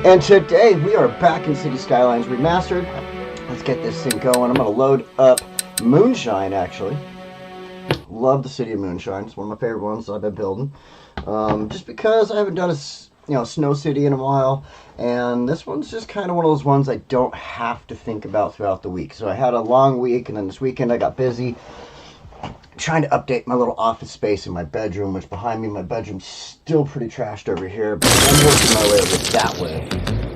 And today we are back in City Skylines Remastered. Let's get this thing going. I'm going to load up MoonShine, actually. Love the City of MoonShine. It's one of my favorite ones that I've been building. Just because I haven't done a Snow City in a while. And this one's just kind of one of those ones I don't have to think about throughout the week. So I had a long week, and then this weekend I got busy trying to update my little office space in my bedroom, which behind me, my bedroom's still pretty trashed over here, but I'm working my way over that way.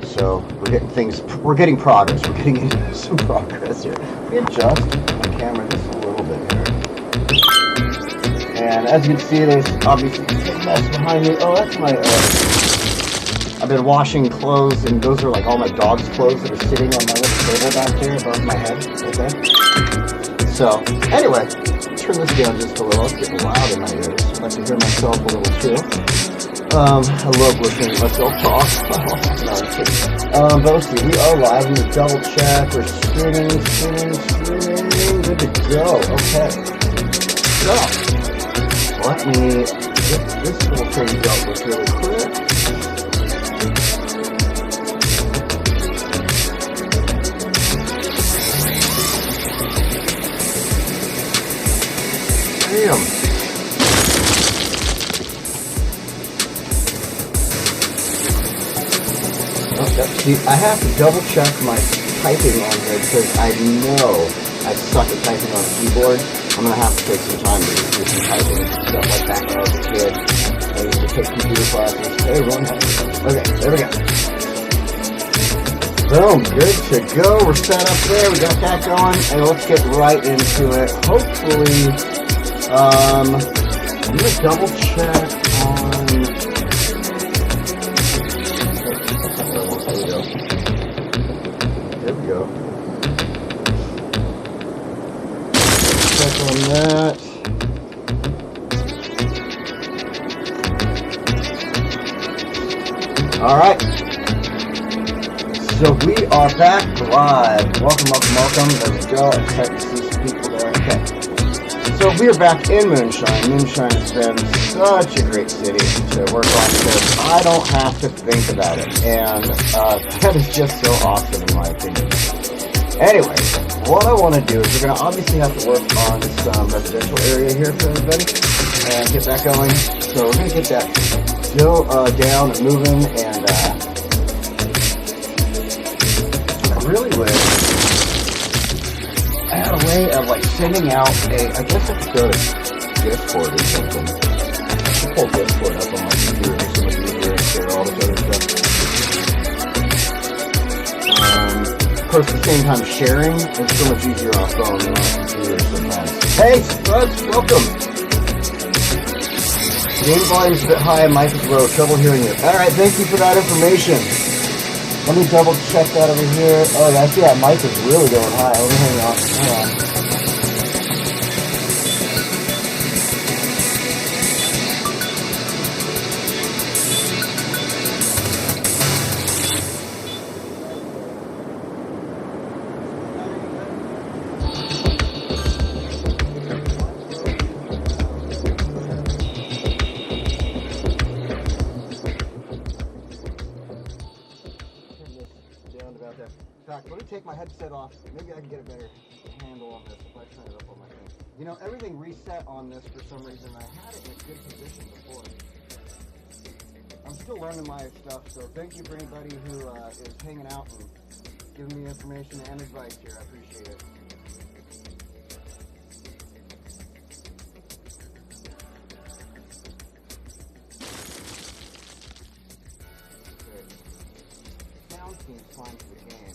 So we're getting progress. We're getting some progress here. Let me adjust my camera just a little bit here. And as you can see, there's obviously a mess behind me. Oh, that's my, I've been washing clothes, and those are like all my dog's clothes that are sitting on my little table back there above my head, okay? So, anyway, turn this down just a little. It's getting loud in my ears. I like to hear myself a little too. I love listening to myself talk. No, I'm kidding. But let's see, we are live. I'm going to double check. We're streaming. Good to go. Okay. So, let me get this little thing dealt with really quick. Damn. See, I have to double check my typing on here because I know I suck at typing on a keyboard. I'm going to have to take some time to do some typing stuff like that when I was a kid. I used to take computer classes. Hey, run. Okay, there we go. Boom, good to go. We're set up there. We got that going. And let's get right into it. Hopefully, I'm going to double check on... There we go. Check on that. Alright. So we are back live. Welcome. There we go. I expect to see some people there. Okay. So we are back in MoonShine. MoonShine has been such a great city to work on because I don't have to think about it. And that is just so awesome in my opinion. Anyway, what I want to do is we're going to obviously have to work on some residential area here for everybody and get that going. So we're going to get that down and moving, and I really wish I had a way of like sending out I guess I could go to Discord or something. I should pull Discord up on my computer. It's so much easier to share all this other stuff. Of course, at the same time, sharing is so much easier on a phone than on a computer sometimes. Hey, Spuds, welcome. Game volume's a bit high, mic is low. Trouble hearing you. Alright, thank you for that information. Let me double check that over here. Oh, yeah, mic is really going high. Let me hang on. Let me take my headset off. Maybe I can get a better handle on this if I turn it up on my thing. You know, everything reset on this for some reason. I had it in a good position before. I'm still learning my stuff, so thank you for anybody who is hanging out and giving me information and advice here. I appreciate it. Okay. Sound seems fine for the game.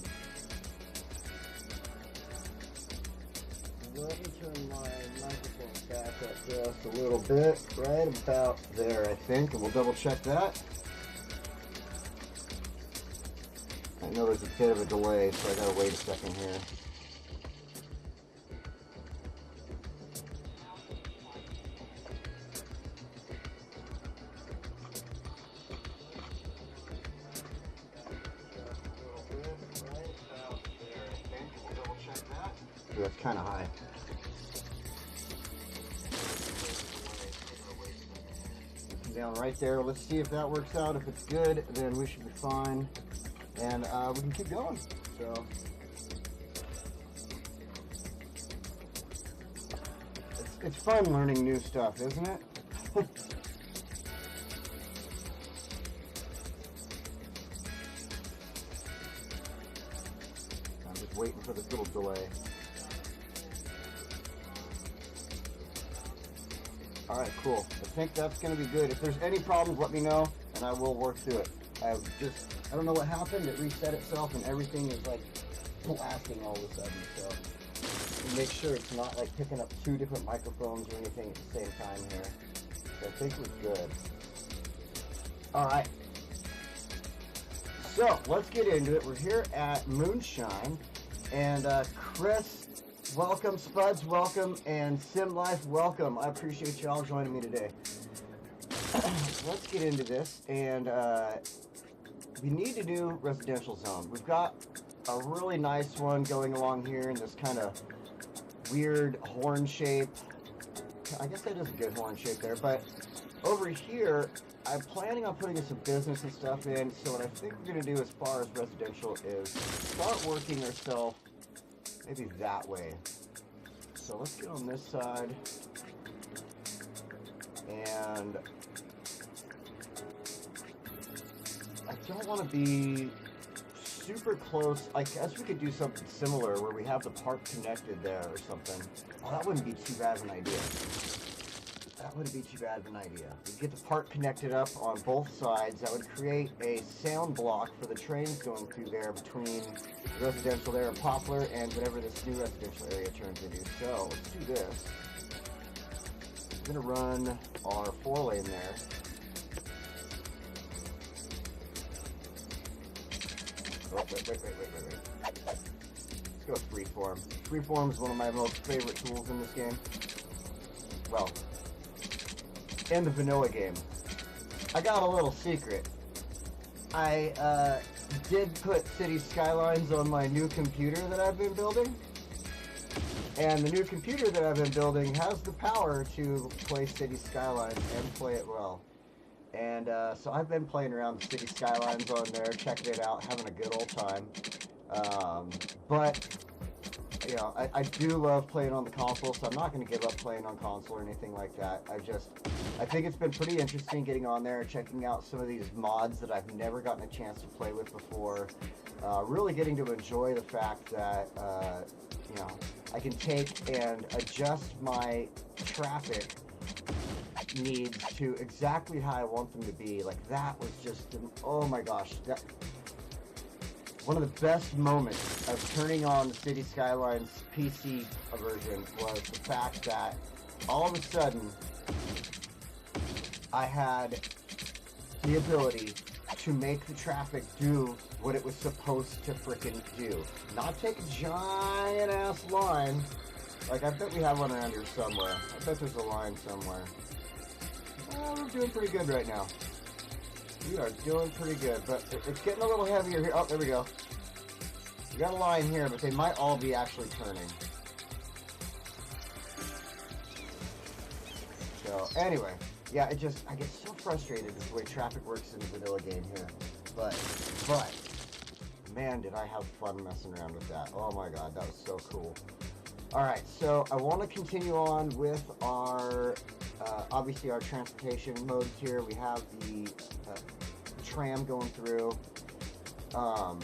Let me turn my microphone back up just a little bit, right about there, I think, and we'll double check that. I know there's a bit of a delay, so I gotta wait a second here. That's kind of high. down right there. Let's see if that works out. If it's good, then we should be fine. And we can keep going. So it's fun learning new stuff, isn't it? I'm just waiting for this little delay. Alright, cool. I think that's going to be good. If there's any problems, let me know, and I will work through it. I don't know what happened. It reset itself, and everything is like blasting all of a sudden. So make sure it's not like picking up two different microphones or anything at the same time here. So I think we're good. Alright. So let's get into it. We're here at MoonShine, and Chris, welcome, Spuds, welcome, and Sim Life, welcome. I appreciate you all joining me today. Let's get into this, and we need a new residential zone. We've got a really nice one going along here in this kind of weird horn shape. I guess that is a good horn shape there, but over here, I'm planning on putting some business and stuff in, so what I think we're going to do as far as residential is start working ourselves maybe that way. So let's get on this side, and I don't want to be super close. I guess we could do something similar where we have the park connected there or something. Oh, that wouldn't be too bad of an idea. That wouldn't be too bad of an idea. We'd get the park connected up on both sides. That would create a sound block for the trains going through there between residential there in Poplar and whatever this new residential area turns into. So let's do this. I'm going to run our 4-lane there. Oh, wait. Let's go with freeform. Freeform is one of my most favorite tools in this game. Well, in the vanilla game. I got a little secret. I did put City Skylines on my new computer that I've been building. And the new computer that I've been building has the power to play City Skylines and play it well. And so I've been playing around with City Skylines on there, checking it out, having a good old time. But, you know, I do love playing on the console, so I'm not going to give up playing on console or anything like that. I think it's been pretty interesting getting on there and checking out some of these mods that I've never gotten a chance to play with before. Really getting to enjoy the fact that, you know, I can take and adjust my traffic needs to exactly how I want them to be. Like, that was just oh my gosh, that one of the best moments of turning on the City Skylines PC version was the fact that all of a sudden I had the ability to make the traffic do what it was supposed to frickin' do. Not take a giant ass line. Like, I bet we have one around here somewhere. I bet there's a line somewhere. We're doing pretty good right now. We are doing pretty good, but it's getting a little heavier here. Oh, there we go. We got a line here, but they might all be actually turning. So, anyway. Yeah, I get so frustrated with the way traffic works in the vanilla game here. But, man, did I have fun messing around with that. Oh my god, that was so cool. Alright, so I want to continue on with our, obviously our transportation modes here. We have the tram going through. So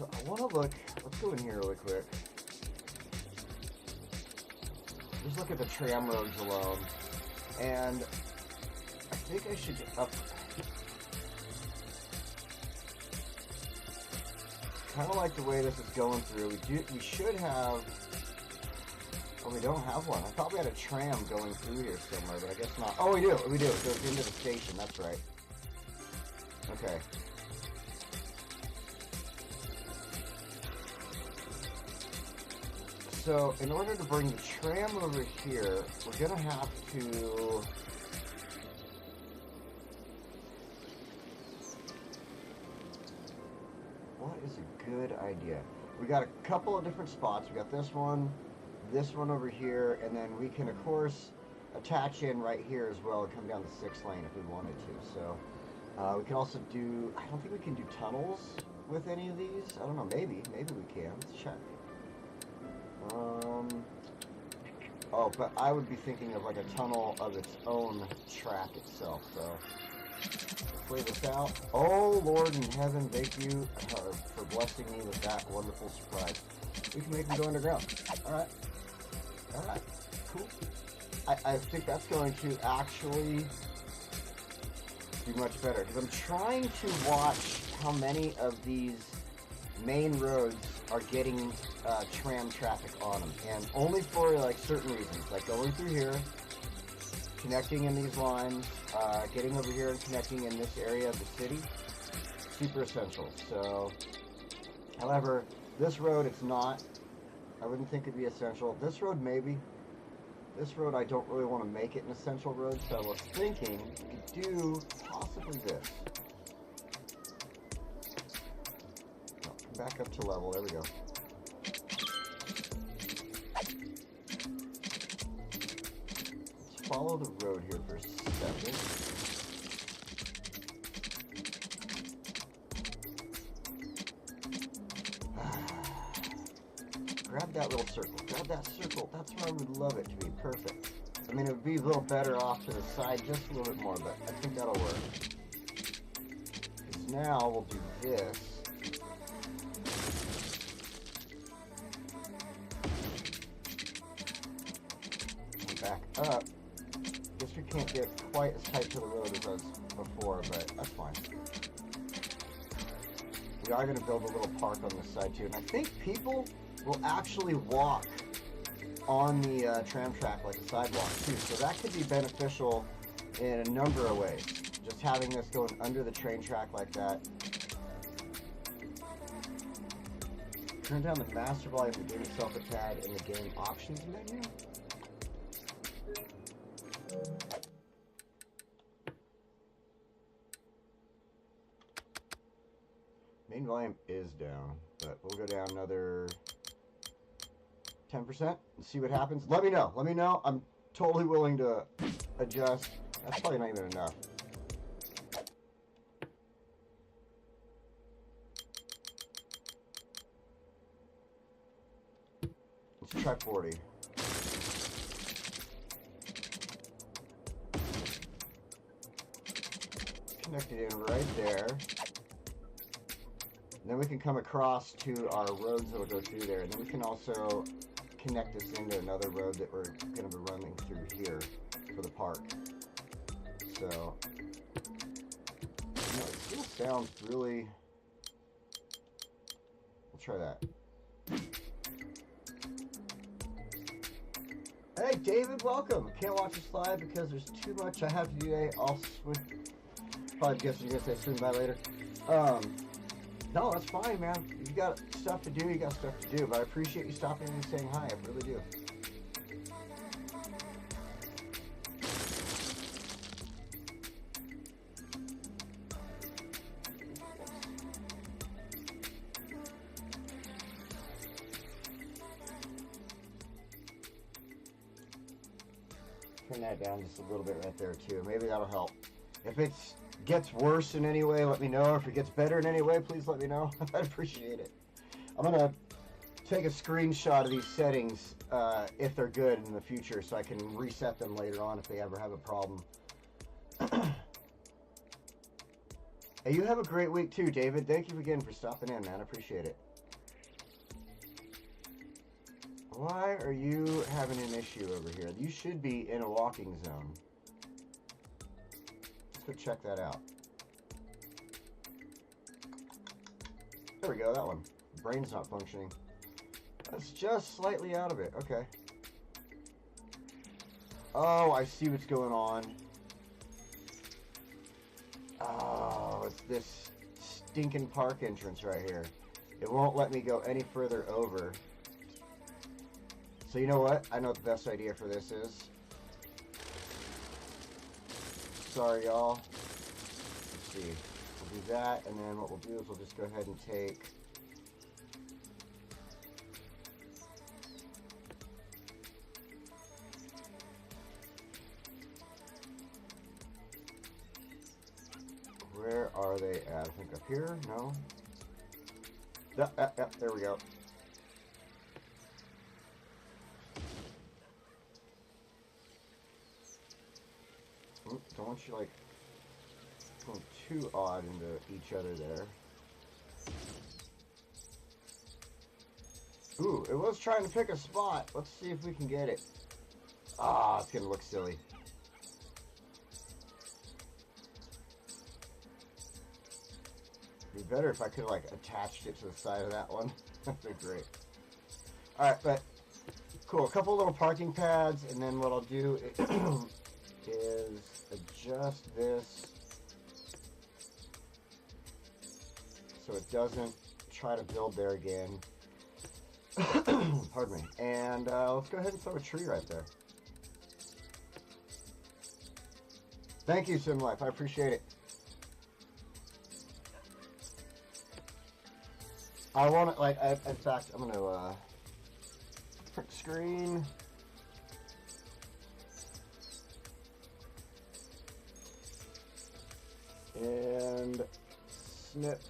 I want to look, let's go in here really quick. Just look at the tram roads alone. And I think I should get up. Kind of like the way this is going through. We should have. Oh, we don't have one. I thought we had a tram going through here somewhere, but I guess not. Oh, we do. We do. It goes into the station. That's right. Okay. So, in order to bring the tram over here, we're going to have to... What is a good idea? We got a couple of different spots. We got this one over here, and then we can, of course, attach in right here as well and come down the 6 lane if we wanted to. So we can also do, I don't think we can do tunnels with any of these. I don't know, maybe we can. Let's check. Oh, but I would be thinking of like a tunnel of its own track itself. So let's play this out. Oh, Lord in heaven, thank you for blessing me with that wonderful surprise. We can make them go underground. Alright, cool. I think that's going to actually be much better, because I'm trying to watch how many of these main roads are getting tram traffic on them, and only for like certain reasons, like going through here, connecting in these lines, getting over here and connecting in this area of the city, super essential. So, however, this road, it's not. I wouldn't think it'd be essential. This road, maybe. This road, I don't really want to make it an essential road, so I was thinking we could do possibly this. Oh, back up to level, there we go. Let's follow the road here for a second. Grab that little circle. Grab that circle. That's where I would love it to be. Perfect. I mean, it would be a little better off to the side just a little bit more, but I think that'll work. Because now we'll do this. And back up. Guess we can't get quite as tight to the road as I was before, but that's fine. We are going to build a little park on this side too, and I think people will actually walk on the tram track like a sidewalk too, so that could be beneficial in a number of ways. Just having this going under the train track like that. Turn down the master volume of the game itself a tad in the game options menu. Main volume is down, but we'll go down another 10% and see what happens. Let me know. Let me know. I'm totally willing to adjust. That's probably not even enough. Let's try 40. Connect it in right there. And then we can come across to our roads that will go through there. And then we can also connect this into another road that we're going to be running through here for the park. So, you know, it still sounds really... We'll try that. Hey, David, welcome. Can't watch this live because there's too much I have to do today. I'll swim. Probably guessing you're going to say swim by later. No, that's fine, man. You got stuff to do, you got stuff to do. But I appreciate you stopping and saying hi. I really do. Turn that down just a little bit right there, too. Maybe that'll help. If it gets worse in any way, let me know. If it gets better in any way, please let me know. I'd appreciate it. I'm going to take a screenshot of these settings if they're good in the future so I can reset them later on if they ever have a problem. Hey, you have a great week too, David. Thank you again for stopping in, man. I appreciate it. Why are you having an issue over here? You should be in a walking zone. Let's go check that out. There we go, that one. Brain's not functioning. That's just slightly out of it. Okay. Oh, I see what's going on. Oh, it's this stinking park entrance right here. It won't let me go any further over. So you know what? I know what the best idea for this is. Sorry, y'all. Let's see. We'll do that, and then what we'll do is we'll just go ahead and take... add? I think up here? No? Yep, there we go. Don't want you, like, going too odd into each other there. Ooh, it was trying to pick a spot. Let's see if we can get it. Ah, it's gonna look silly. It'd be better if I could have, like, attached it to the side of that one. That'd be great. Alright, but cool. A couple little parking pads, and then what I'll do is adjust this so it doesn't try to build there again. Pardon me. And let's go ahead and throw a tree right there. Thank you, Sim Life. I appreciate it. I want to, like, in fact, I'm going to print screen. And snip.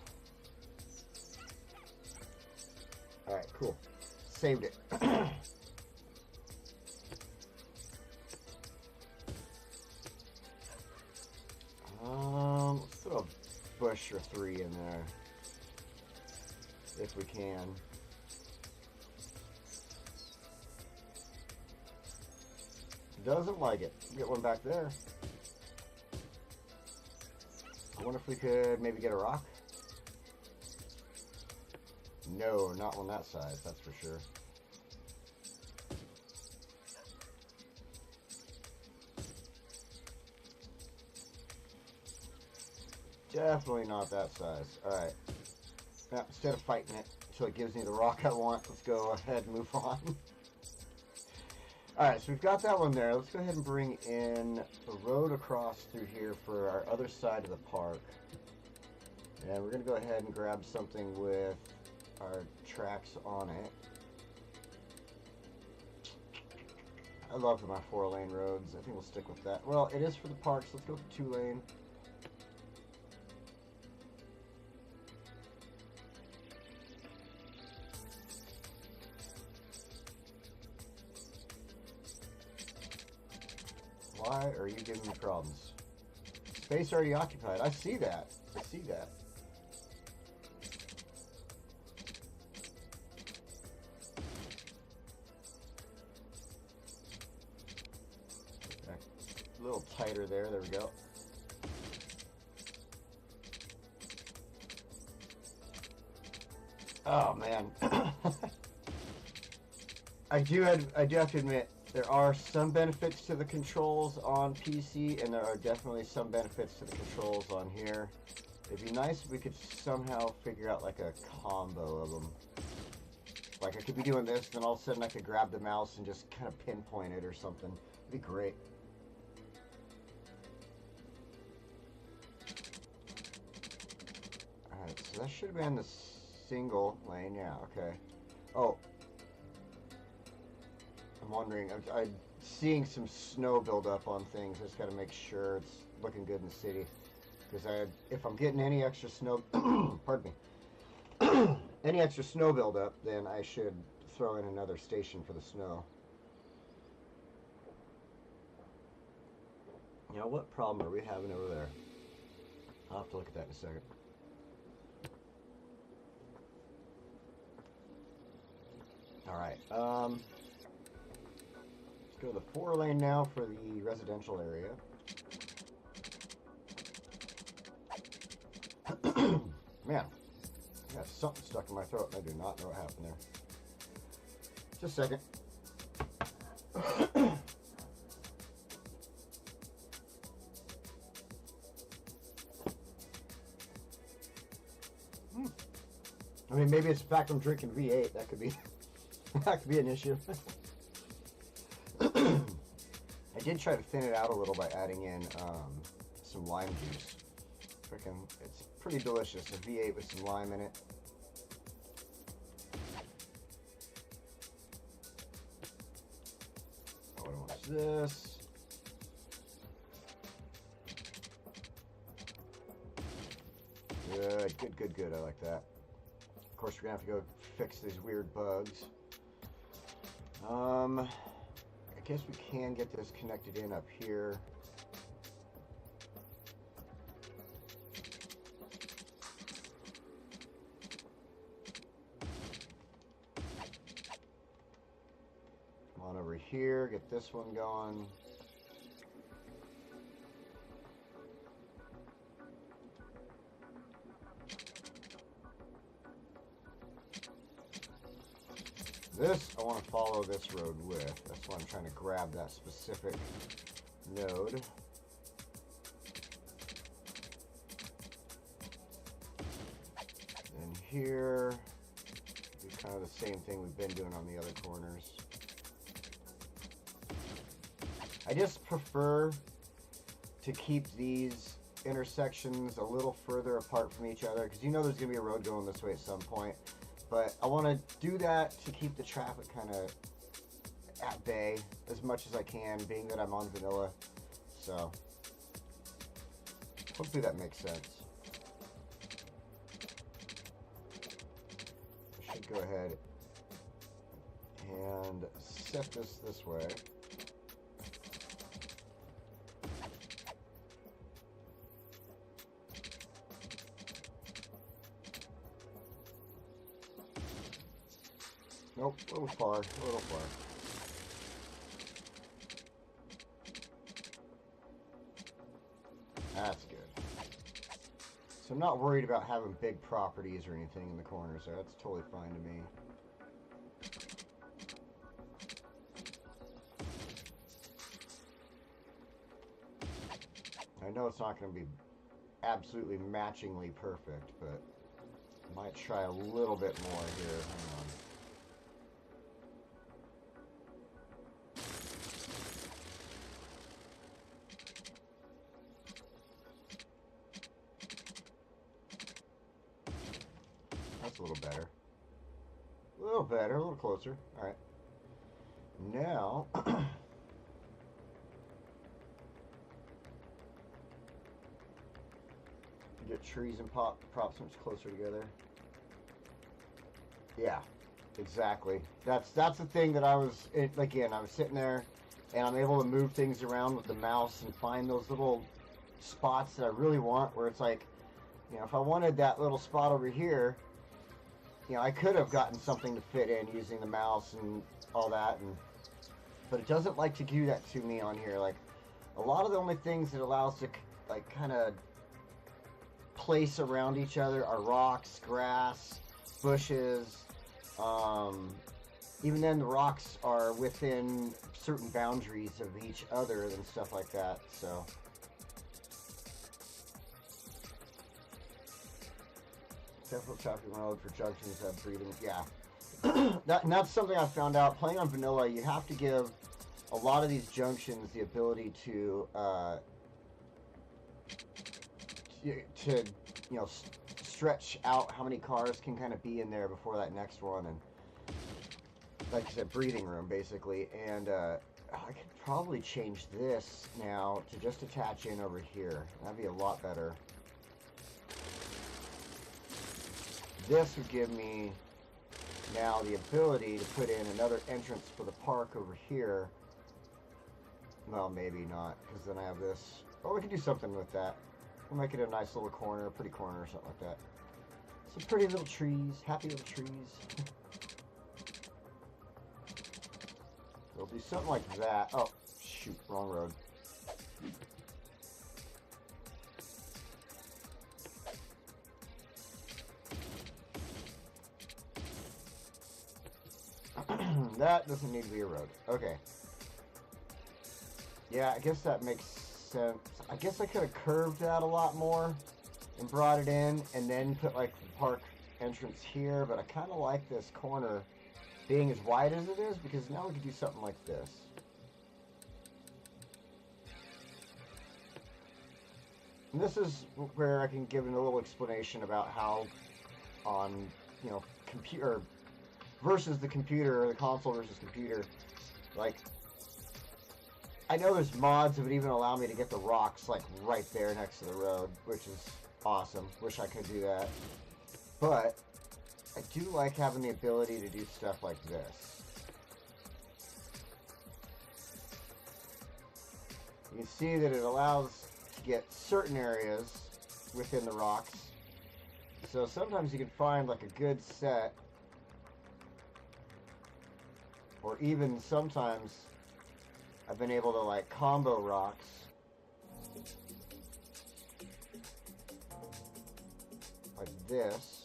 Alright, cool. Saved it. Let's throw a bush or 3 in there. If we can. Doesn't like it. Get one back there. I wonder if we could maybe get a rock. No, not on that size, that's for sure. Definitely not that size. Alright. Now, instead of fighting it until it gives me the rock I want, let's go ahead and move on. Alright, so we've got that one there. Let's go ahead and bring in a road across through here for our other side of the park. And we're going to go ahead and grab something with our tracks on it. I love my 4-lane roads. I think we'll stick with that. Well, it is for the park, so let's go with 2-lane. Why are you giving me problems? Space already occupied. I see that. I see that. A little tighter there. There we go. Oh man. I do have to admit, there are some benefits to the controls on PC, and there are definitely some benefits to the controls on here. It'd be nice if we could somehow figure out like a combo of them. Like I could be doing this, then all of a sudden I could grab the mouse and just kind of pinpoint it or something. It'd be great. Alright, so that should have been the single lane, yeah, okay. Oh. I'm wondering, I'm seeing some snow build up on things. I just got to make sure it's looking good in the city. Because if I'm getting any extra snow, pardon me, any extra snow build up, then I should throw in another station for the snow. You know, what problem are we having over there? I'll have to look at that in a second. Alright, let's go to the 4-lane now for the residential area. Man, I got something stuck in my throat and I do not know what happened there. Just a second. I mean, maybe it's the fact I'm drinking V8. That could be that could be an issue. I did try to thin it out a little by adding in some lime juice. Freaking, it's pretty delicious. A V8 with some lime in it. Oh, I don't want this. Good, good, good, good. I like that. Of course, we're gonna have to go fix these weird bugs. I guess we can get this connected in up here. Come on over here, get this one going. This, I want to follow this road with. That's why I'm trying to grab that specific node. And here, do kind of the same thing we've been doing on the other corners. I just prefer to keep these intersections a little further apart from each other, because you know there's going to be a road going this way at some point. But I want to do that to keep the traffic kind of at bay as much as I can, being that I'm on vanilla. So hopefully that makes sense. I should go ahead and set this way. Nope, a little far, a little far. That's good. So I'm not worried about having big properties or anything in the corners there. That's totally fine to me. I know it's not going to be absolutely matchingly perfect, but I might try a little bit more here. Hang on. That's a little better. A little better, a little closer. Alright. Now, get trees and props much closer together. Yeah, exactly. That's the thing that I was, again, I was sitting there and I'm able to move things around with the mouse and find those little spots that I really want, where it's like, you know, if I wanted that little spot over here, you know, I could have gotten something to fit in using the mouse and all that, but it doesn't like to do that to me on here. Like, a lot of the only things it allows to, like, kind of place around each other are rocks, grass, bushes. Even then, the rocks are within certain boundaries of each other and stuff like that, so. Careful traffic road for junctions that breathing. Yeah, that's something I found out playing on vanilla. You have to give a lot of these junctions the ability to you know, stretch out how many cars can kind of be in there before that next one, and like I said, breathing room basically. And I could probably change this now to just attach in over here. That'd be a lot better. This would give me now the ability to put in another entrance for the park over here. Well, maybe not, because then I have this. Oh, we could do something with that. We'll make it a nice little corner, a pretty corner or something like that. Some pretty little trees, happy little trees. We'll do something like that. Oh, shoot, wrong road. That doesn't need to be a road. Okay. Yeah, I guess that makes sense. I guess I could have curved that a lot more and brought it in and then put like the park entrance here, but I kind of like this corner being as wide as it is, because now we can do something like this. And this is where I can give a little explanation about how on, you know, computer versus the computer, or the console versus computer. Like, I know there's mods that would even allow me to get the rocks like right there next to the road, which is awesome. Wish I could do that. But I do like having the ability to do stuff like this. You can see that it allows to get certain areas within the rocks. So sometimes you can find like a good set, or even sometimes I've been able to like combo rocks like this.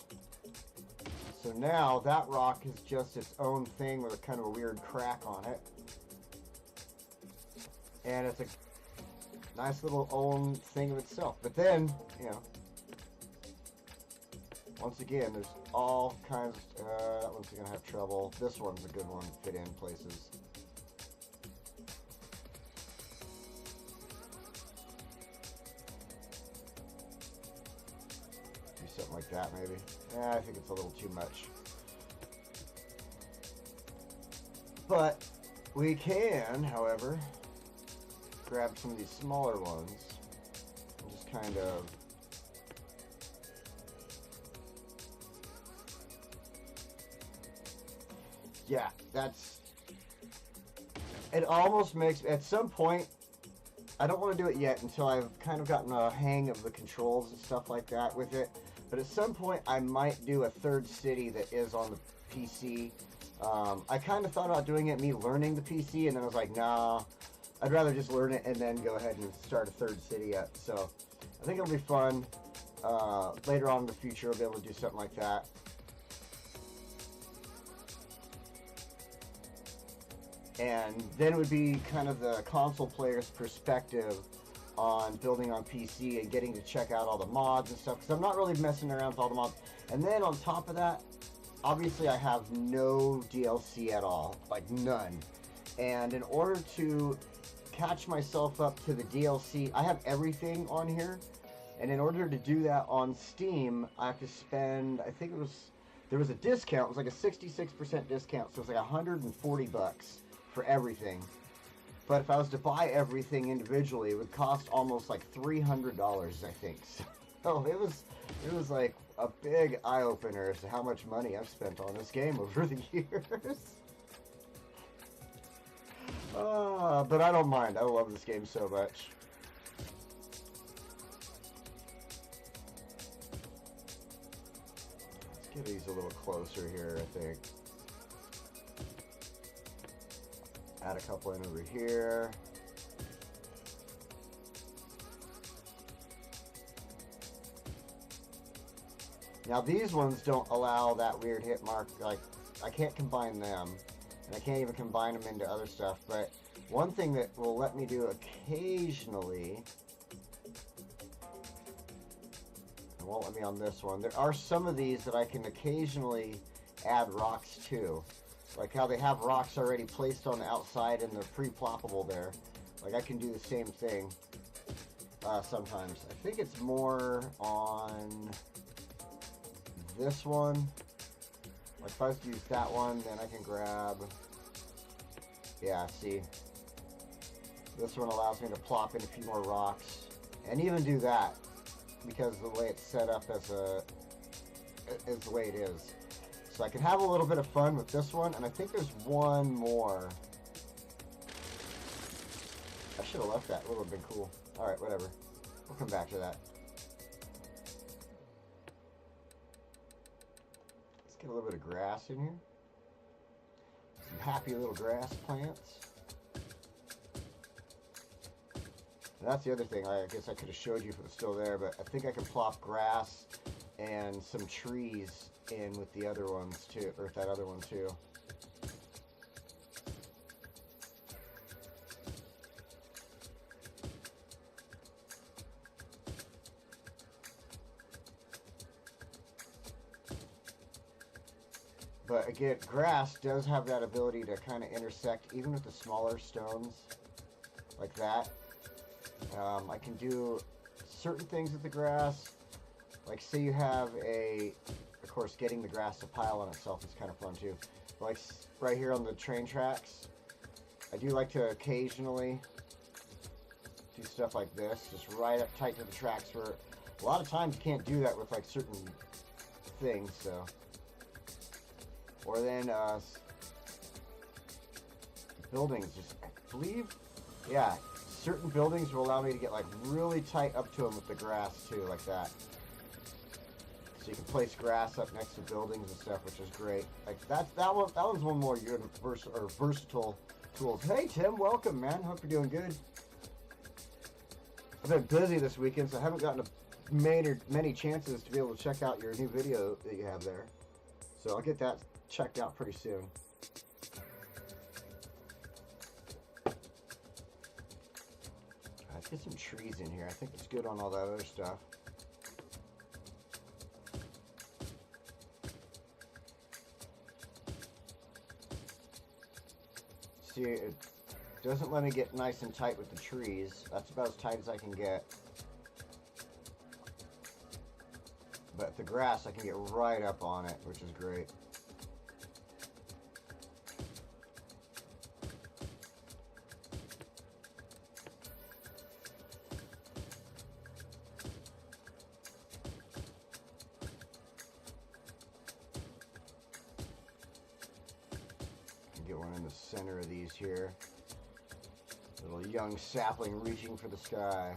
So now that rock is just its own thing with a kind of a weird crack on it. And it's a nice little own thing of itself. But then, you know, once again, there's all kinds of... that one's going to have trouble. This one's a good one to fit in places. Do something like that, maybe. I think it's a little too much. But we can, however, grab some of these smaller ones and just kind of... Yeah, that's... It almost makes... At some point, I don't want to do it yet until I've kind of gotten a hang of the controls and stuff like that with it. But at some point, I might do a third city that is on the PC. I kind of thought about doing it, me learning the PC, and then I was like, nah, I'd rather just learn it and then go ahead and start a third city up. So I think it'll be fun. Later on in the future, I'll be able to do something like that. And then it would be kind of the console player's perspective on building on PC and getting to check out all the mods and stuff, because I'm not really messing around with all the mods. And then on top of that, obviously I have no DLC at all, like none. And in order to catch myself up to the DLC, I have everything on here. And in order to do that on Steam, I have to spend, I think it was, there was a discount, it was like a 66% discount, so it was like 140 bucks for everything. But if I was to buy everything individually, it would cost almost like $300, I think. So it was like a big eye-opener as to how much money I've spent on this game over the years. But I don't mind. I love this game so much. Let's get these a little closer here, I think. Add a couple in over here. Now these ones don't allow that weird hit mark. Like, I can't combine them, and I can't even combine them into other stuff. But one thing that will let me do occasionally, and won't let me on this one, there are some of these that I can occasionally add rocks to. Like how they have rocks already placed on the outside and they're pre-ploppable there. Like I can do the same thing sometimes. I think it's more on this one. Like if I was to use that one, then I can grab... Yeah, see. This one allows me to plop in a few more rocks. And even do that, because the way it's set up as is the way it is. So I can have a little bit of fun with this one, and I think there's one more. I should have left that. It would have been cool. Alright, whatever. We'll come back to that. Let's get a little bit of grass in here. Some happy little grass plants. And that's the other thing. I guess I could have showed you if it was still there, but I think I can plop grass and some trees in with the other ones too, or that other one too. But again, grass does have that ability to kind of intersect even with the smaller stones like that. I can do certain things with the grass. Like say you have a, of course getting the grass to pile on itself is kind of fun too. Like right here on the train tracks, I do like to occasionally do stuff like this, just right up tight to the tracks where A lot of times you can't do that with like certain things, so. Or then buildings, just I believe, yeah, certain buildings will allow me to get like really tight up to them with the grass too, like that. So you can place grass up next to buildings and stuff, which is great. Like that one's one more good versatile tools. Hey Tim, welcome man. Hope you're doing good. I've been busy this weekend, so I haven't gotten many chances to be able to check out your new video that you have there. So I'll get that checked out pretty soon. Let's get some trees in here. I think it's good on all that other stuff. See, it doesn't let me get nice and tight with the trees. That's about as tight as I can get. But the grass, I can get right up on it, which is great. Get one in the center of these here. Little young sapling reaching for the sky.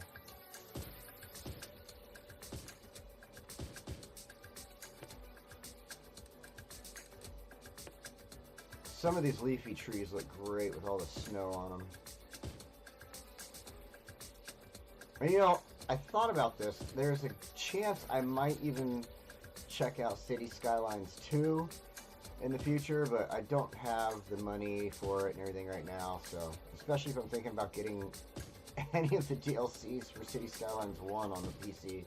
Some of these leafy trees look great with all the snow on them. And you know, I thought about this. There's a chance I might even check out City Skylines 2 in the future, but I don't have the money for it and everything right now, so especially if I'm thinking about getting any of the DLCs for City Skylines 1 on the PC.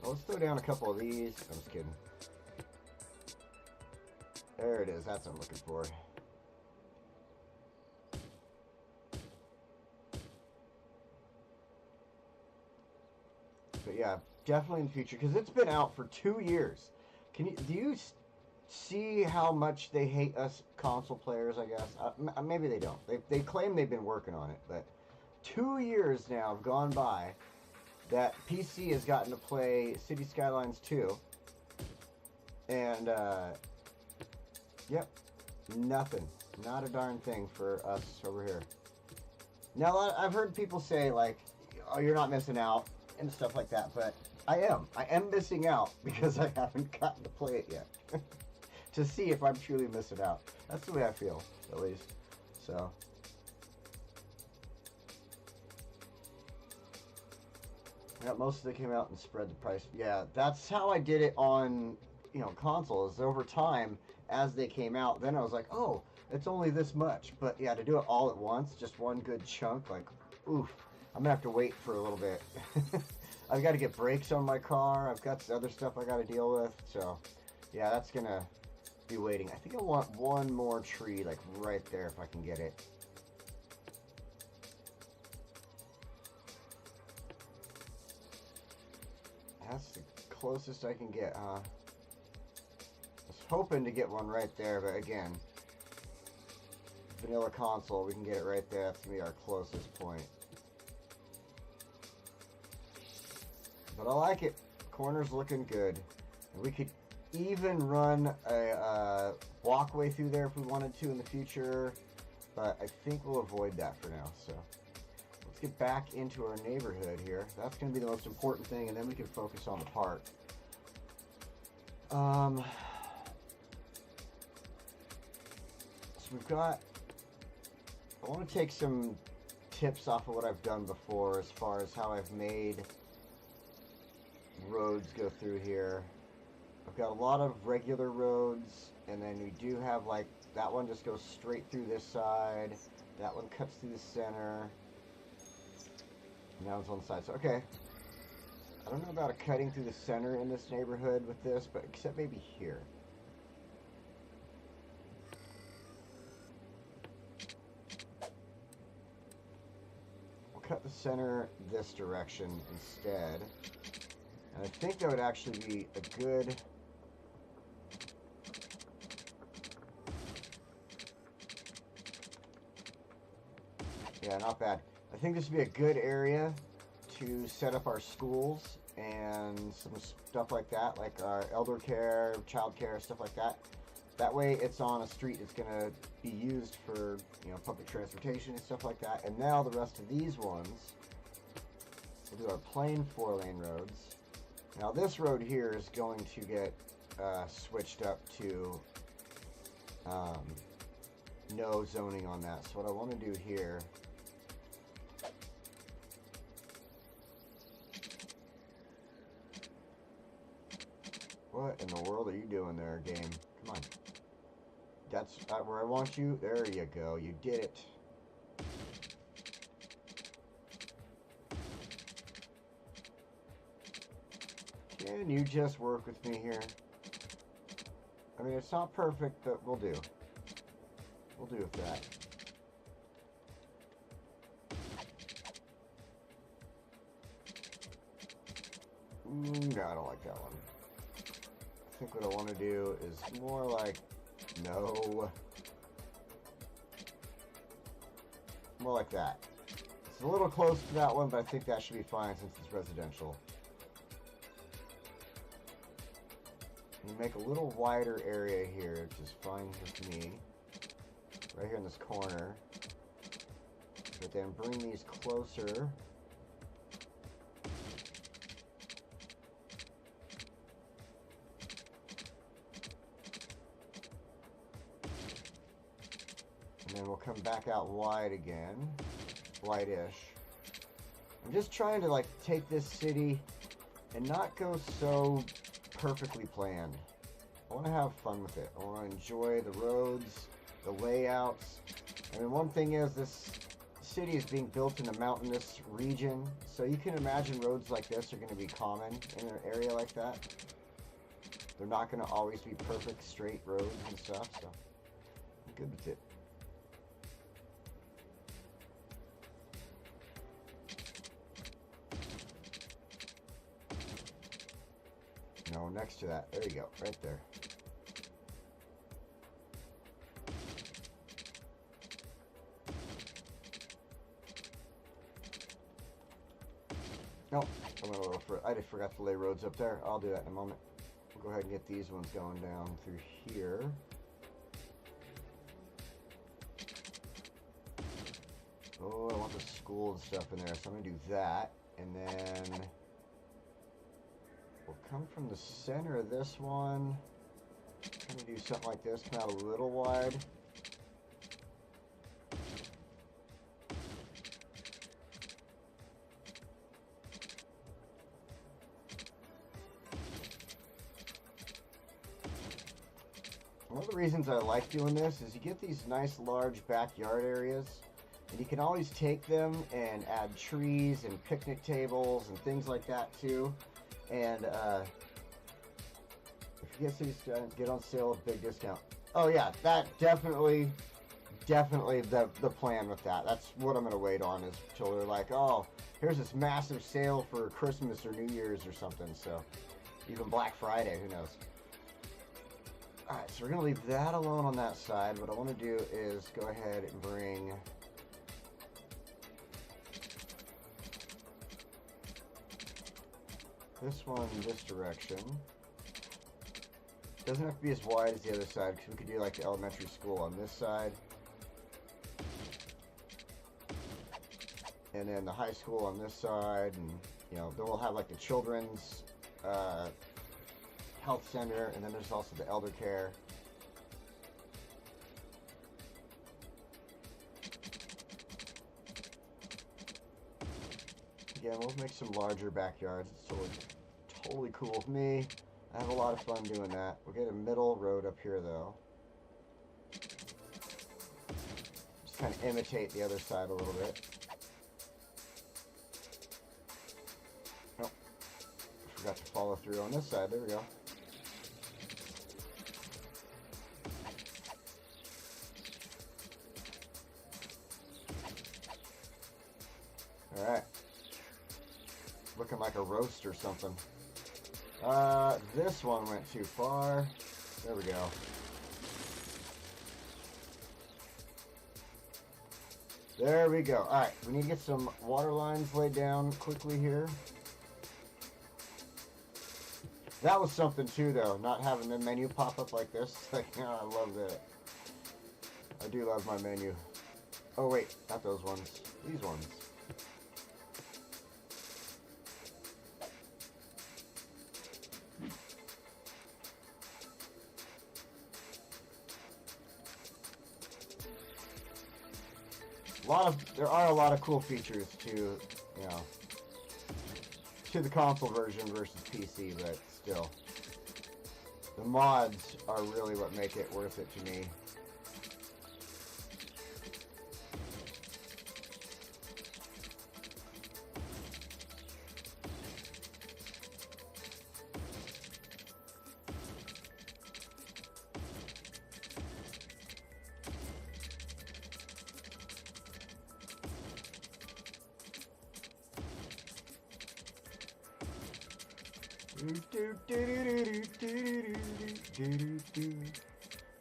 Well, let's throw down a couple of these. I'm just kidding. There it is. That's what I'm looking for. But yeah, definitely in the future, because it's been out for 2 years. Do you see how much they hate us console players, I guess? Maybe they don't. They claim they've been working on it, but 2 years now have gone by that PC has gotten to play City Skylines 2. And, yep, nothing. Not a darn thing for us over here. Now, I've heard people say, like, oh, you're not missing out and stuff like that, but I am missing out because I haven't gotten to play it yet. To see if I'm truly missing out. That's the way I feel, at least. So. Yeah, most of them came out and spread the price. Yeah, that's how I did it on, consoles. Over time, as they came out, then I was like, oh, it's only this much. But yeah, to do it all at once, just one good chunk, like, oof, I'm gonna have to wait for a little bit. I've got to get brakes on my car. I've got other stuff I got to deal with. So, yeah, that's gonna be waiting. I think I want one more tree, like right there, if I can get it. That's the closest I can get, huh? I was hoping to get one right there, but again, vanilla console, we can get it right there. That's gonna be our closest point. But I like it. Corner's looking good. And we could even run a walkway through there if we wanted to in the future, but I think we'll avoid that for now. So let's get back into our neighborhood here. That's going to be the most important thing, and then we can focus on the park. So we've got, I want to take some tips off of what I've done before as far as how I've made roads go through here. I've got a lot of regular roads, and then we do have, like, that one just goes straight through this side, that one cuts through the center, and that one's on the side. So, okay, I don't know about cutting through the center in this neighborhood with this, but except maybe here. We'll cut the center this direction instead, and I think that would actually be a good... Yeah, not bad. I think this would be a good area to set up our schools and some stuff like that, like our elder care, child care, stuff like that. That way it's on a street that's going to be used for, you know, public transportation and stuff like that. And now the rest of these ones, we'll do our plain 4-lane roads. Now this road here is going to get switched up to no zoning on that. So what I want to do here, what in the world are you doing there, game? Come on. That's where I want you. There you go. You did it. Can you just work with me here? I mean, it's not perfect, but we'll do. We'll do with that. No, I don't like that one. I think what I want to do is more like, no. More like that. It's a little close to that one, but I think that should be fine since it's residential. You make a little wider area here, which is fine with me. Right here in this corner. But then bring these closer. And then we'll come back out wide again. Wide-ish. I'm just trying to like take this city and not go so perfectly planned. I want to have fun with it. I want to enjoy the roads, the layouts. I mean, one thing is this city is being built in a mountainous region, so you can imagine roads like this are going to be common in an area like that. They're not going to always be perfect straight roads and stuff, so I'm good with it. No, next to that. There you go. Right there. No, I went a little further. I just forgot to lay roads up there. I'll do that in a moment. We'll go ahead and get these ones going down through here. Oh, I want the school and stuff in there, so I'm going to do that. And then we'll come from the center of this one. Kind of do something like this, come out a little wide. One of the reasons I like doing this is you get these nice large backyard areas, and you can always take them and add trees and picnic tables and things like that too. And if you get these, get on sale with big discount. Oh yeah, that definitely the plan with that. That's what I'm gonna wait on, is till they're like, oh, here's this massive sale for Christmas or New Year's or something. So even Black Friday, who knows? All right, so we're gonna leave that alone on that side. What I want to do is go ahead and bring this one this direction. Doesn't have to be as wide as the other side, because we could do like the elementary school on this side, and then the high school on this side, and you know, then we'll have like the children's health center, and then there's also the elder care. Again, we'll make some larger backyards. It's totally cool with me. I have a lot of fun doing that. We'll get a middle road up here, though. Just kind of imitate the other side a little bit. Nope. Forgot to follow through on this side. There we go. Alright. Looking like a roast or something. This one went too far. There we go. There we go. Alright, we need to get some water lines laid down quickly here. That was something too, though. Not having the menu pop up like this. Like, I love that. I do love my menu. Oh wait, not those ones. These ones. There are a lot of cool features to, you know, to the console version versus PC, but still, the mods are really what make it worth it to me.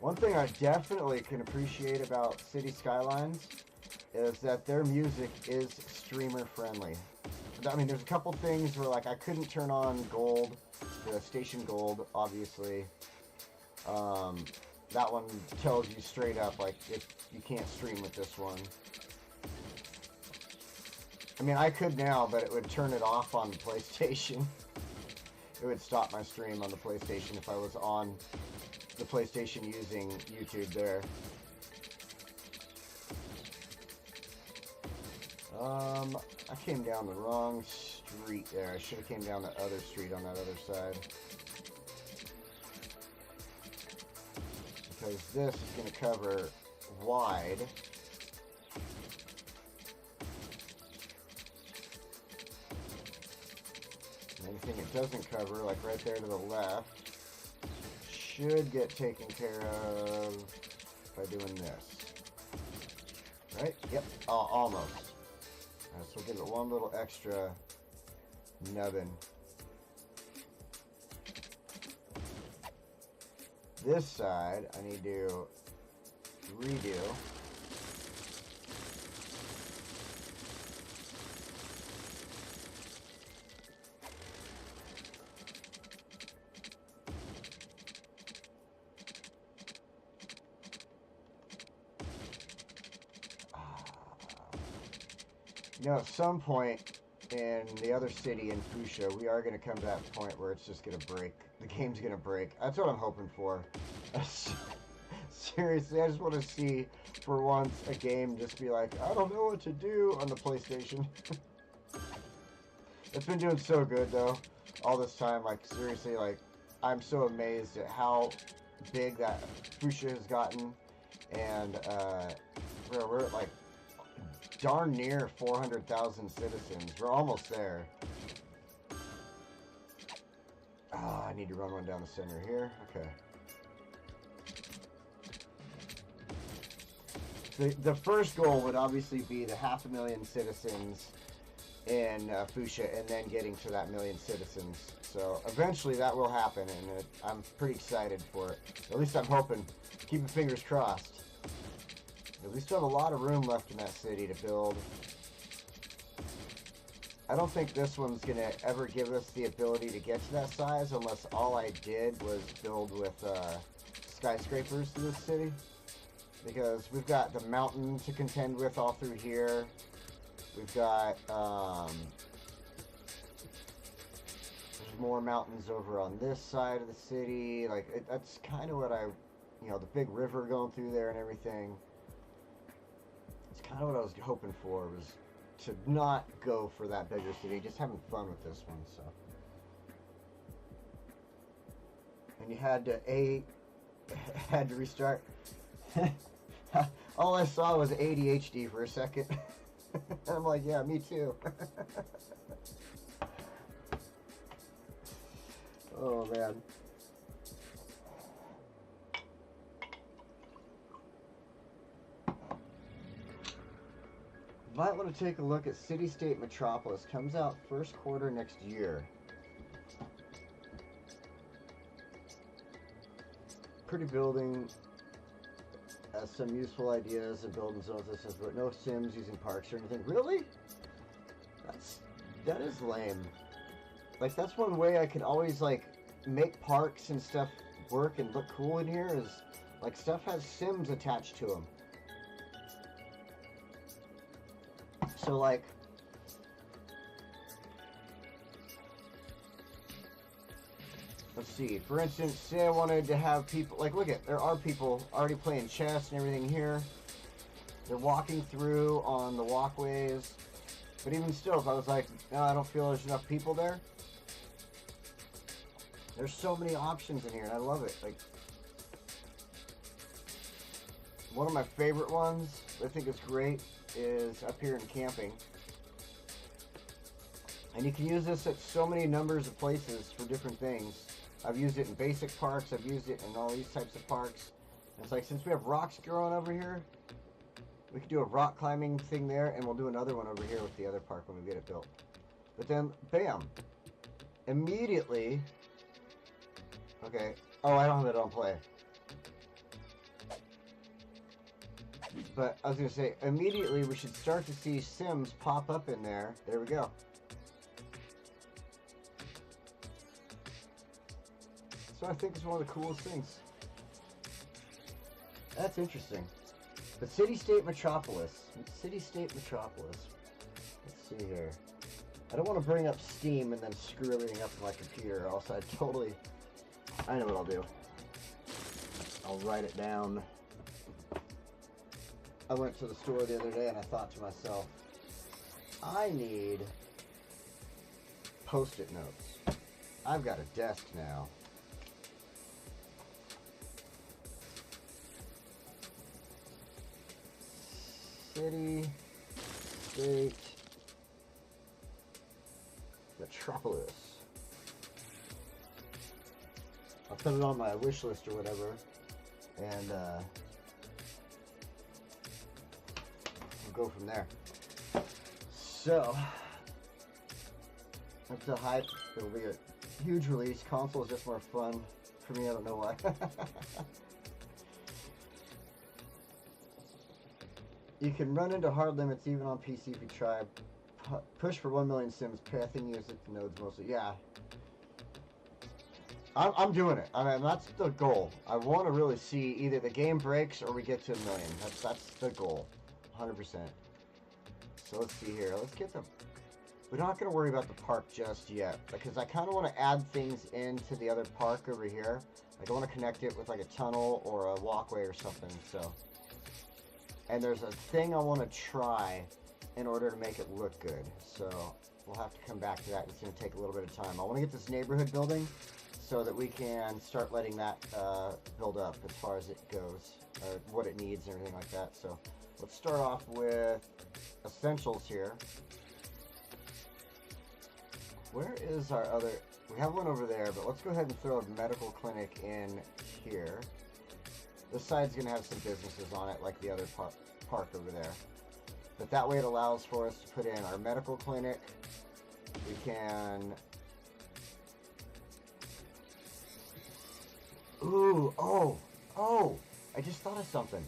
One thing I definitely can appreciate about City Skylines is that their music is streamer friendly. I mean, there's a couple things where like I couldn't turn on gold, the station gold, obviously. That one tells you straight up like you can't stream with this one. I mean, I could now, but it would turn it off on the PlayStation. It would stop my stream on the PlayStation if I was on the PlayStation using YouTube there. I came down the wrong street there. I should have came down the other street on that other side. Because this is going to cover wide. Anything it doesn't cover, like right there to the left, should get taken care of by doing this. Right? Yep. Almost. Alright, so we'll give it one little extra nubbin. This side, I need to redo. You know, at some point in the other city in Fuchsia, we are going to come to that point where it's just going to break. The game's going to break. That's what I'm hoping for. Seriously, I just want to see, for once, a game just be like, I don't know what to do on the PlayStation. It's been doing so good, though, all this time. Like, seriously, like, I'm so amazed at how big that Fuchsia has gotten. And, we're at, like, darn near 400,000 citizens. We're almost there. I need to run one down the center here. Okay. The first goal would obviously be the 500,000 citizens in Fuchsia, and then getting to that 1,000,000 citizens. So eventually that will happen, and I'm pretty excited for it. At least I'm hoping. Keeping fingers crossed. We still have a lot of room left in that city to build. I don't think this one's going to ever give us the ability to get to that size unless all I did was build with skyscrapers to this city. Because we've got the mountain to contend with all through here. We've got there's more mountains over on this side of the city. Like that's kind of what the big river going through there and everything. It's kind of what I was hoping for, was to not go for that bigger city, just having fun with this one. So, and you had to restart. All I saw was ADHD for a second. I'm like, yeah, me too. Oh man. Might want to take a look at City State Metropolis. Comes out first quarter next year. Pretty building. Has some useful ideas and building zones. This says, but no Sims using parks or anything. Really? That is lame. Like, that's one way I can always, like, make parks and stuff work and look cool in here is like stuff has Sims attached to them. So like, let's see, for instance, say I wanted to have people, like look at, there are people already playing chess and everything here. They're walking through on the walkways. But even still, if I was like, no, I don't feel there's enough people there. There's so many options in here, and I love it. Like, one of my favorite ones, I think is great, is up here in camping. And you can use this at so many numbers of places for different things. I've used it in basic parks, I've used it in all these types of parks. And it's like, since we have rocks growing over here, we could do a rock climbing thing there, and we'll do another one over here with the other park when we get it built. But then, bam! Immediately... Okay. Oh, I don't have it on play. But I was going to say, immediately we should start to see Sims pop up in there. There we go. So I think it's one of the coolest things. That's interesting. The City-State Metropolis. City-State Metropolis. Let's see here. I don't want to bring up Steam and then screw everything up in my computer, or else I'd totally... I know what I'll do. I'll write it down. I went to the store the other day and I thought to myself, I need Post-it notes. I've got a desk now. City, State, Metropolis. I'll put it on my wish list or whatever, and we'll go from there. So, up to hype, it'll be a huge release. Console is just more fun for me, I don't know why. You can run into hard limits even on PC if you try. Push for 1 million Sims. Pathing use it to nodes mostly. Yeah. I'm doing it. I mean, that's the goal. I want to really see either the game breaks or we get to 1 million. That's the goal. 100%. So let's see here. Let's get the... We're not going to worry about the park just yet, because I kind of want to add things into the other park over here. Like I want to connect it with like a tunnel or a walkway or something, so... And there's a thing I want to try in order to make it look good. So we'll have to come back to that. It's going to take a little bit of time. I want to get this neighborhood building so that we can start letting that build up as far as it goes, or what it needs and everything like that. So let's start off with essentials here. Where is our other... We have one over there, but let's go ahead and throw a medical clinic in here. This side's going to have some businesses on it, like the other park over there. But that way it allows for us to put in our medical clinic. We can... Ooh, oh! I just thought of something.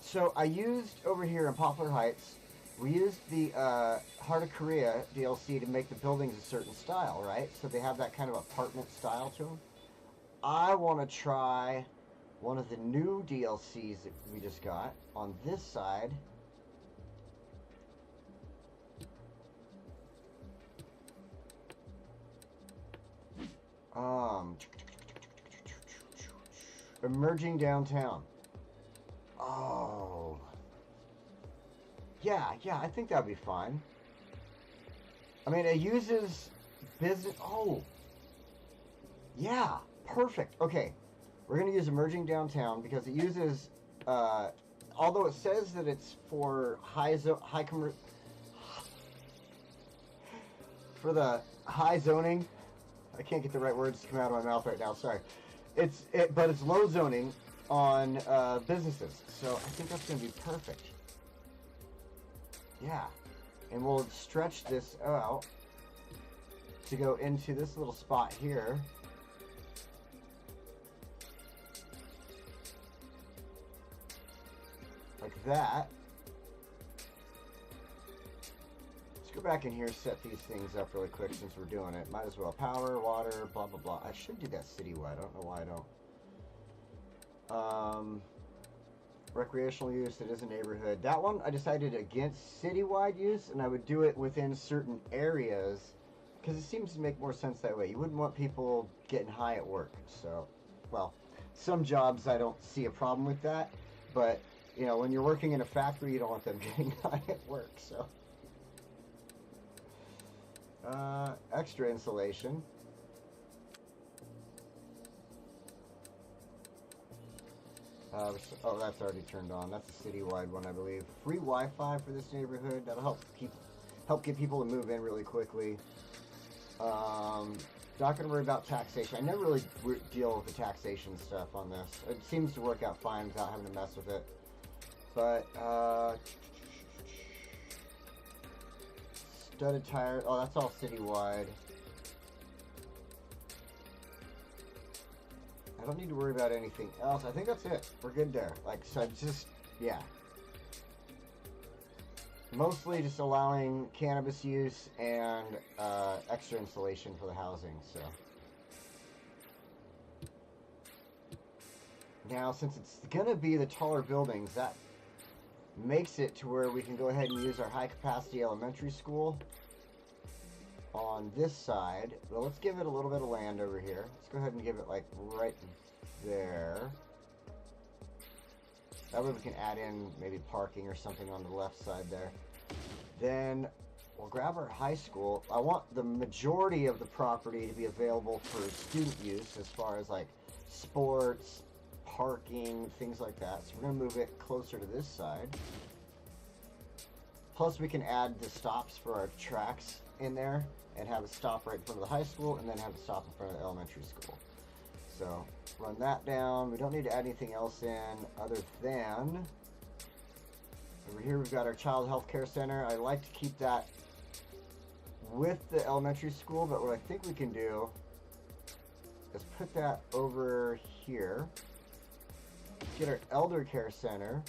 So I used over here in Poplar Heights, we used the Heart of Korea DLC to make the buildings a certain style, right? So they have that kind of apartment style to them. I want to try one of the new DLCs that we just got on this side. Emerging downtown. Oh. Yeah, I think that'd be fine. I mean, it uses business... Oh. Yeah, perfect. Okay, we're going to use Emerging Downtown because it uses... although it says that it's for for the high zoning. I can't get the right words to come out of my mouth right now, sorry. But it's low zoning on businesses, so I think that's going to be perfect. Yeah, and we'll stretch this out to go into this little spot here. Like that. go back in here, set these things up really quick since we're doing it. Might as well. Power, water, blah, blah, blah. I should do that citywide. I don't know why I don't. Recreational use, it is a neighborhood. That one, I decided against citywide use, and I would do it within certain areas, because it seems to make more sense that way. You wouldn't want people getting high at work. So, well, some jobs I don't see a problem with that, but, you know, when you're working in a factory, you don't want them getting high at work, so. Extra insulation. Oh, that's already turned on. That's a citywide one, I believe. Free Wi-Fi for this neighborhood. That'll help get people to move in really quickly. Not going to worry about taxation. I never really deal with the taxation stuff on this. It seems to work out fine without having to mess with it. But, studded tire. Oh, that's all citywide. I don't need to worry about anything else. I think that's it. We're good there. Like, so just, yeah. Mostly just allowing cannabis use and extra insulation for the housing, so. Now, since it's going to be the taller buildings, that makes it to where we can go ahead and use our high-capacity elementary school on this side. Well, let's give it a little bit of land over here. Let's go ahead and give it, like, right there. That way we can add in maybe parking or something on the left side there. Then we'll grab our high school. I want the majority of the property to be available for student use as far as like sports, parking, things like that. So we're going to move it closer to this side. Plus we can add the stops for our tracks in there and have a stop right in front of the high school and then have a stop in front of the elementary school. So run that down. We don't need to add anything else in other than over here we've got our child health care center. I like to keep that with the elementary school, but what I think we can do is put that over here. Get our elder care center.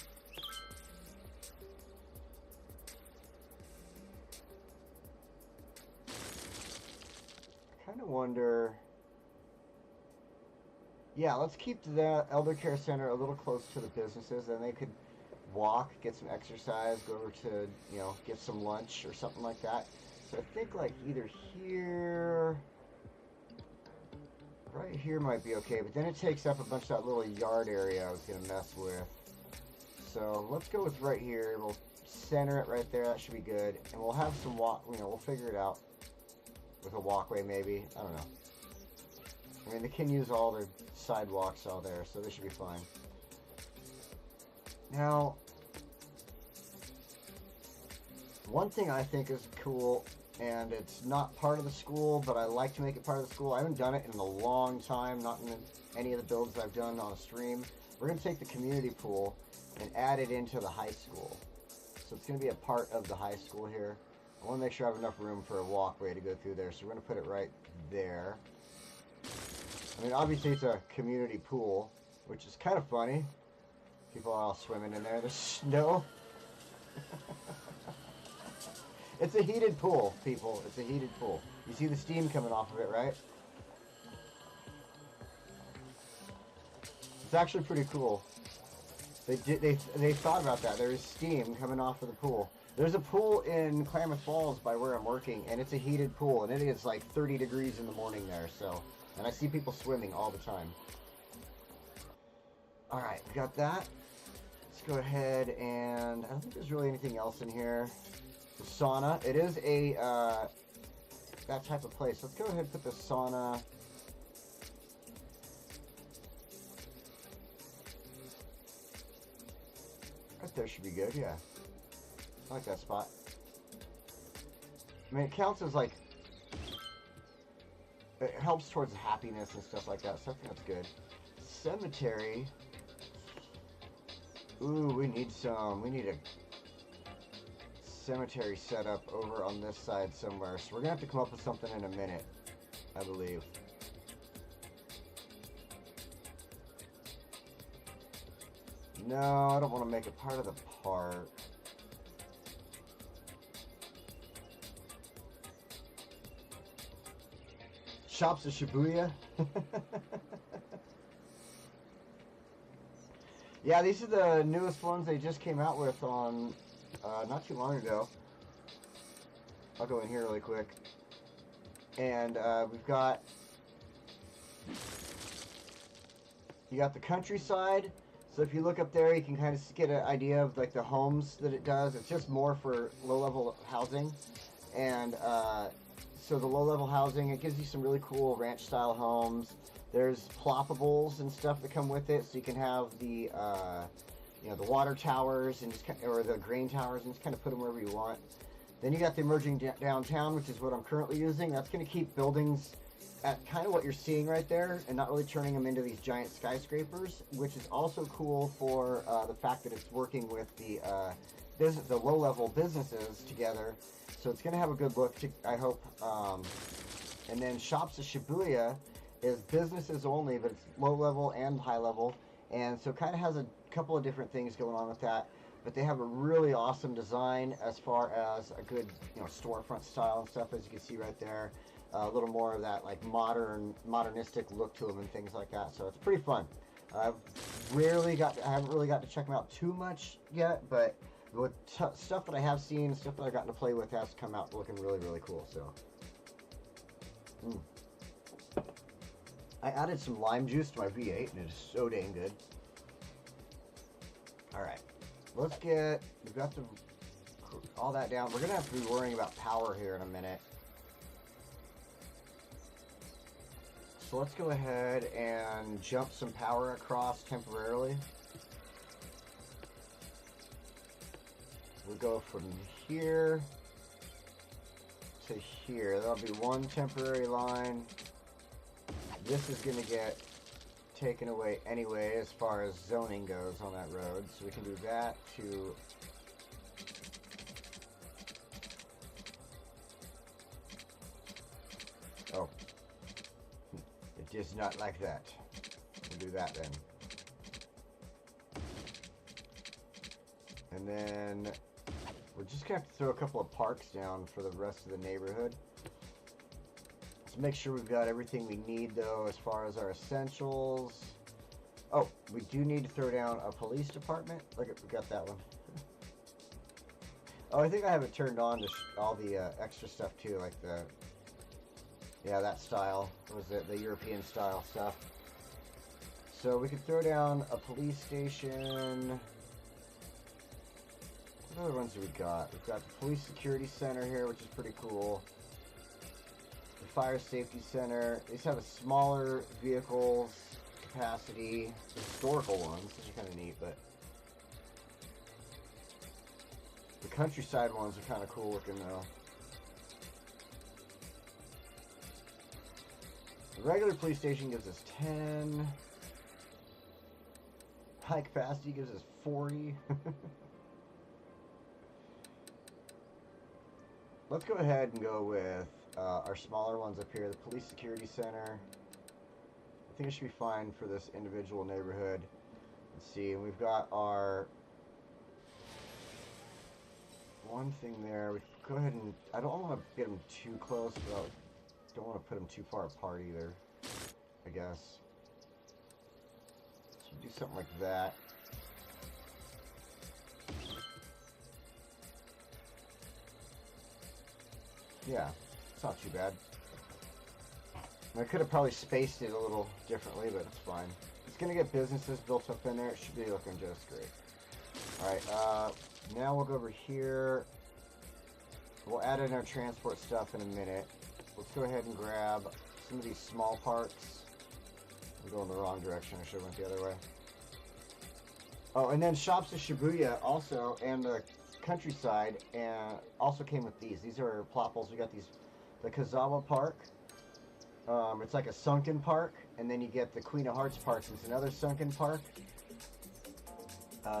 I kind of wonder. Yeah, let's keep the elder care center a little close to the businesses, then they could walk, get some exercise, go over to, you know, get some lunch or something like that. So I think like either here, right here might be okay, but then it takes up a bunch of that little yard area I was going to mess with. So let's go with right here. We'll center it right there. That should be good. And we'll have some walk, you know, we'll figure it out with a walkway maybe. I don't know. I mean, they can use all their sidewalks all there, so they should be fine. Now, one thing I think is cool, and it's not part of the school, but I like to make it part of the school. I haven't done it in a long time, not in any of the builds I've done on a stream. We're going to take the community pool and add it into the high school. So it's going to be a part of the high school here. I want to make sure I have enough room for a walkway to go through there, so we're going to put it right there. I mean, obviously it's a community pool, which is kind of funny. People are all swimming in there. There's snow. It's a heated pool, people. It's a heated pool. You see the steam coming off of it, right? It's actually pretty cool. They thought about that. There is steam coming off of the pool. There's a pool in Klamath Falls by where I'm working, and it's a heated pool, and it is like 30 degrees in the morning there, so... And I see people swimming all the time. Alright, we got that. Let's go ahead and... I don't think there's really anything else in here. The sauna. It is a... that type of place. Let's go ahead and put the sauna... Right there should be good, yeah. I like that spot. I mean, it counts as like... It helps towards happiness and stuff like that, so I think that's good. Cemetery. Ooh, we need a cemetery set up over on this side somewhere. So we're going to have to come up with something in a minute, I believe. No, I don't want to make it part of the park. Shops of Shibuya. Yeah, these are the newest ones they just came out with on not too long ago. I'll go in here really quick. And we've got... You got the countryside. So if you look up there, you can kind of get an idea of like the homes that it does. It's just more for low-level housing. And so the low-level housing, it gives you some really cool ranch-style homes. There's ploppables and stuff that come with it, so you can have the the water towers and just, or the grain towers, and just kind of put them wherever you want. Then you got the emerging downtown, which is what I'm currently using. That's going to keep buildings at kind of what you're seeing right there, and not really turning them into these giant skyscrapers, which is also cool for the fact that it's working with the low-level businesses together. So it's going to have a good look, I hope. And then Shops of Shibuya is businesses only, but it's low-level and high-level. And so it kind of has a couple of different things going on with that. But they have a really awesome design as far as a good storefront style and stuff, as you can see right there. A little more of that like modernistic look to them and things like that. So it's pretty fun. I haven't really got to check them out too much yet, but with stuff that I have seen, stuff that I've gotten to play with, has come out looking really, really cool. So, I added some lime juice to my V8, and it is so dang good. All right, we've got all that down. We're gonna have to be worrying about power here in a minute. So let's go ahead and jump some power across temporarily. We'll go from here to here. That'll be one temporary line. This is going to get taken away anyway as far as zoning goes on that road. So we can do that to... Oh. It is not like that. We'll do that then. And then we're just going to have to throw a couple of parks down for the rest of the neighborhood. Let's make sure we've got everything we need, though, as far as our essentials. Oh, we do need to throw down a police department. Look, we got that one. Oh, I think I have it turned on to all the extra stuff, too, like the... Yeah, that style. What was it? The European style stuff. So we could throw down a police station. What other ones do we got? We've got the police security center here, which is pretty cool. The fire safety center. These have a smaller vehicles capacity. The historical ones, which are kind of neat, but the countryside ones are kind of cool looking though. The regular police station gives us 10. High capacity gives us 40. Let's go ahead and go with our smaller ones up here. The police security center. I think it should be fine for this individual neighborhood. Let's see. And we've got our one thing there. We go ahead and... I don't want to get them too close, but don't want to put them too far apart either, I guess. So do something like that. Yeah, it's not too bad. I could have probably spaced it a little differently, but it's fine. It's going to get businesses built up in there. It should be looking just great. Alright, now we'll go over here. We'll add in our transport stuff in a minute. Let's go ahead and grab some of these small parks. I'm going the wrong direction. I should have went the other way. Oh, and then Shops of Shibuya also, and the countryside, and also came with these. These are plopples. We got these, the Kazawa Park. It's like a sunken park, and then you get the Queen of Hearts Park. It's another sunken park.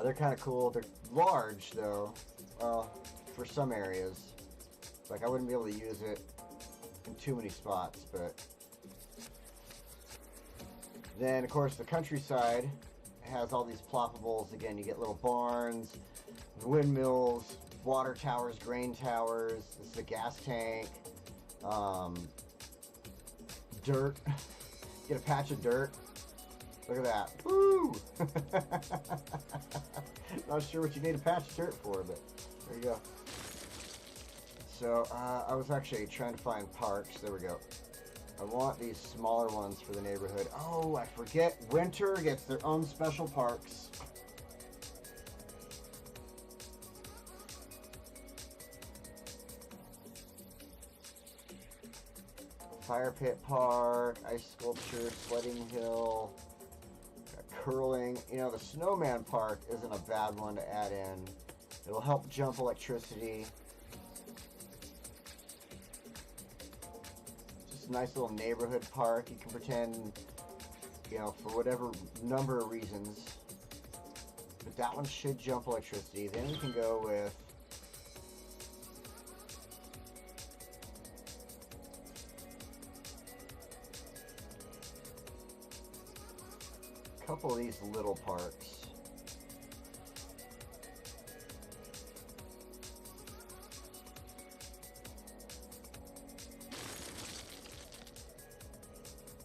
They're kind of cool. They're large, though, for some areas. Like, I wouldn't be able to use it in too many spots, but then of course the countryside has all these ploppables. Again, you get little barns, windmills, water towers, grain towers. This is a gas tank, dirt. Get a patch of dirt. Look at that. Woo! Not sure what you need a patch of dirt for, but there you go. So, I was actually trying to find parks. There we go. I want these smaller ones for the neighborhood. Oh, I forget. Winter gets their own special parks. Fire Pit Park, Ice Sculpture, Sledding Hill, curling. You know, the Snowman Park isn't a bad one to add in. It'll help jump electricity. Just a nice little neighborhood park. You can pretend, you know, for whatever number of reasons. But that one should jump electricity. Then we can go with couple of these little parks.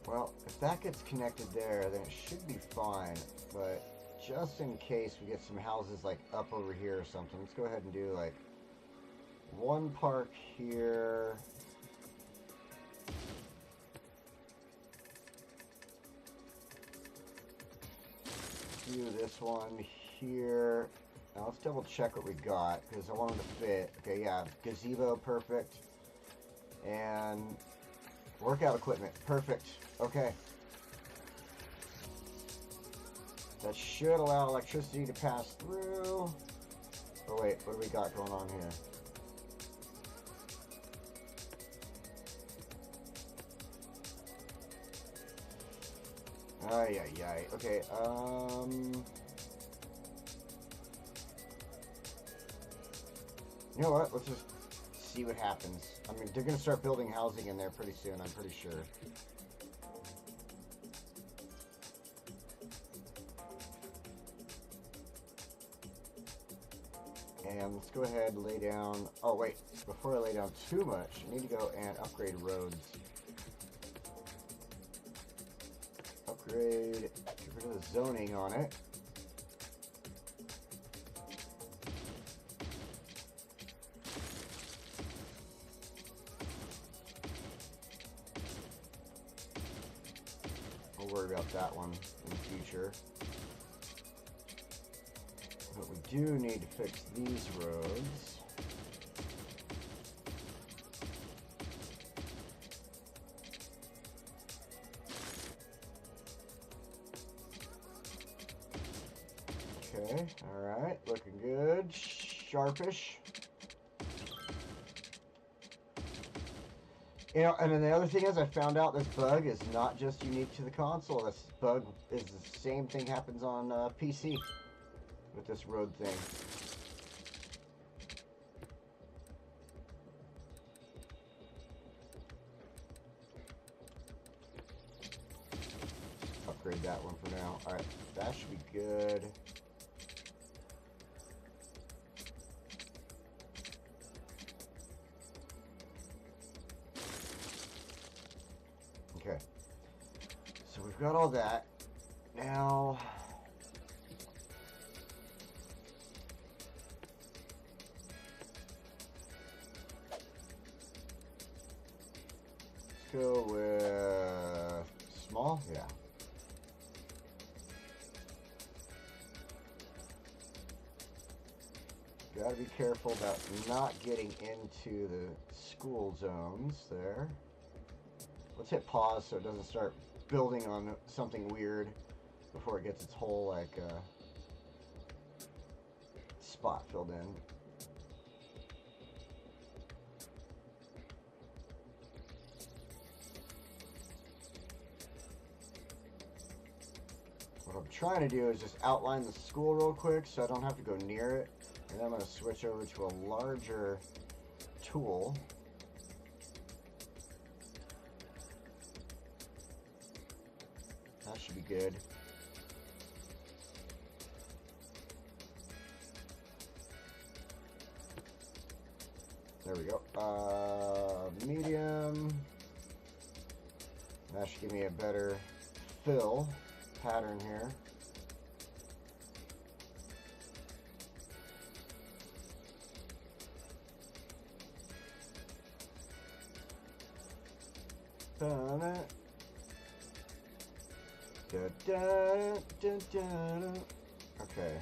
Well, if that gets connected there, then it should be fine. But just in case we get some houses like up over here or something, let's go ahead and do like one park here. Do this one here. Now let's double check what we got because I want them to fit. Okay, yeah, gazebo, perfect. And workout equipment, perfect. Okay. That should allow electricity to pass through. Oh wait, what do we got going on here? Ay, ay, ay. Okay, you know what? Let's just see what happens. I mean, they're going to start building housing in there pretty soon, I'm pretty sure. And let's go ahead and lay down... Oh, wait. Before I lay down too much, I need to go and upgrade roads. Upgrade, get rid of the zoning on it. We'll worry about that one in the future. But we do need to fix these roads. Okay, alright, looking good. Sharpish. You know, and then the other thing is I found out this bug is not just unique to the console. This bug is the same thing happens on PC with this road thing. Upgrade that one for now. Alright, that should be good. Okay, so we've got all that. Now, let's go with small, yeah. Gotta be careful about not getting into the school zones there. Let's hit pause so it doesn't start building on something weird before it gets its whole, like, spot filled in. What I'm trying to do is just outline the school real quick so I don't have to go near it. And then I'm going to switch over to a larger tool. That should be good. There we go. Medium. That that should give me a better fill pattern here. Okay.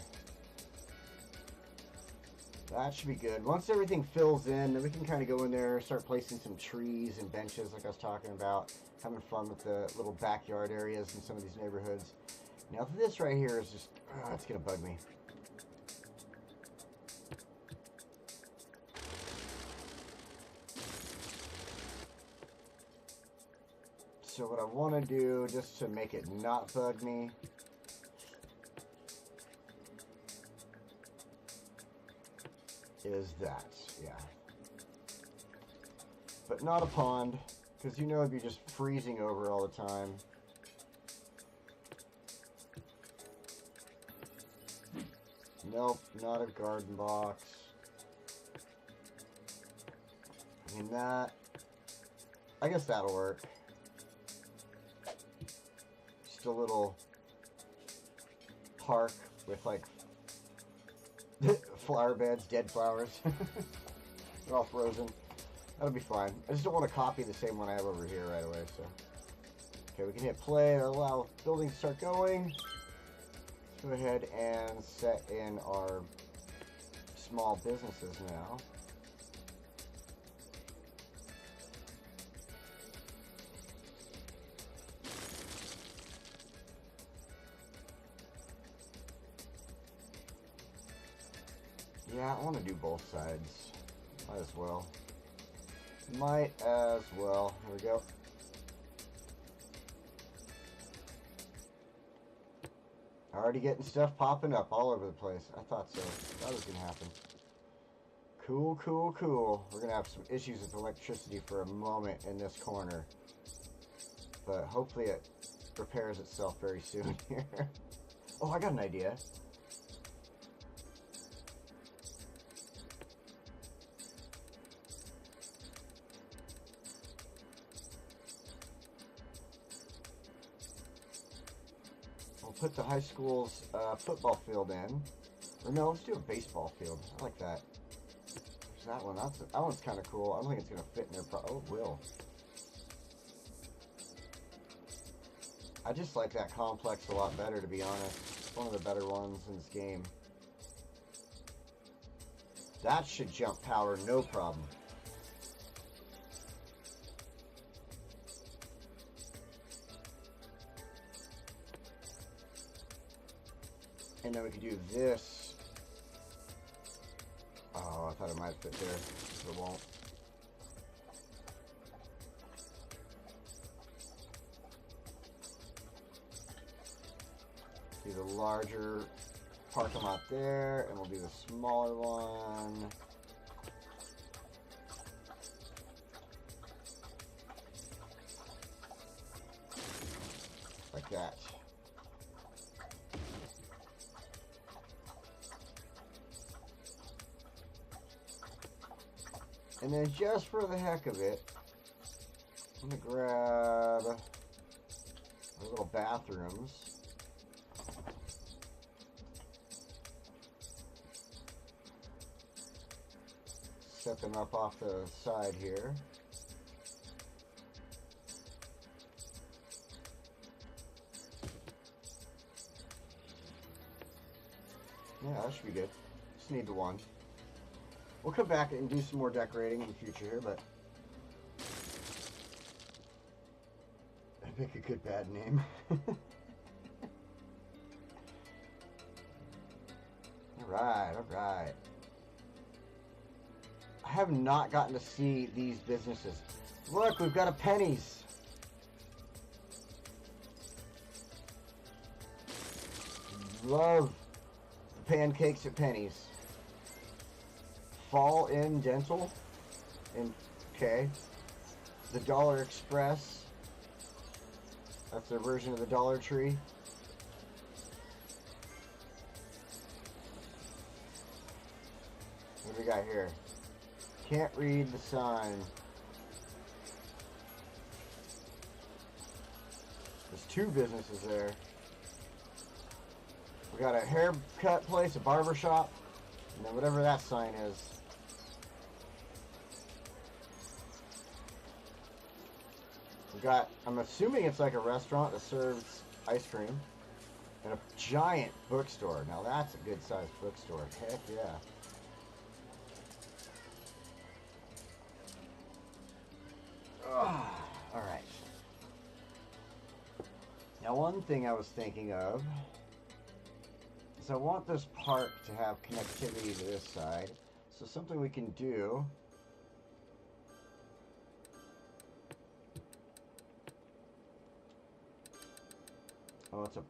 That should be good. Once everything fills in, then we can kind of go in there, start placing some trees and benches like I was talking about, having fun with the little backyard areas in some of these neighborhoods. Now this right here is just, it's going to bug me. So what I want to do, just to make it not bug me, is that, yeah. But not a pond, because you know it'd be just freezing over all the time. Nope, not a garden box. I mean that, I guess that'll work. Just a little park with like flower beds, dead flowers. They're all frozen. That'll be fine. I just don't want to copy the same one I have over here right away, so. Okay, we can hit play. That'll allow buildings to start going. Let's go ahead and set in our small businesses now. Yeah, I want to do both sides. Might as well. Might as well. Here we go. Already getting stuff popping up all over the place. I thought so. That was going to happen. Cool, cool, cool. We're going to have some issues with electricity for a moment in this corner. But hopefully it repairs itself very soon here. Oh, I got an idea. We'll put the high school's football field in. Or no, let's do a baseball field. I like that. There's that one. That one's kind of cool. I don't think it's going to fit in there. Oh, it will. I just like that complex a lot better, to be honest. It's one of the better ones in this game. That should jump power, no problem. And then we could do this. Oh, I thought it might fit there. But it won't. Do the larger parking lot there, and we'll do the smaller one. Like that. And then just for the heck of it, I'm going to grab our little bathrooms. Set them up off the side here. Yeah, that should be good. Just need the one. We'll come back and do some more decorating in the future here, but I pick a good bad name. Alright, alright. I have not gotten to see these businesses. Look, we've got a Penny's. Love pancakes at Penny's. Fall In Dental. Okay. The Dollar Express. That's their version of the Dollar Tree. What do we got here? Can't read the sign. 2 businesses there. We got a haircut place, a barber shop, and then whatever that sign is. We got, I'm assuming it's like a restaurant that serves ice cream, and a giant bookstore. Now that's a good sized bookstore. Heck yeah. Alright. Now one thing I was thinking of is I want this park to have connectivity to this side. So something we can do oh, it's a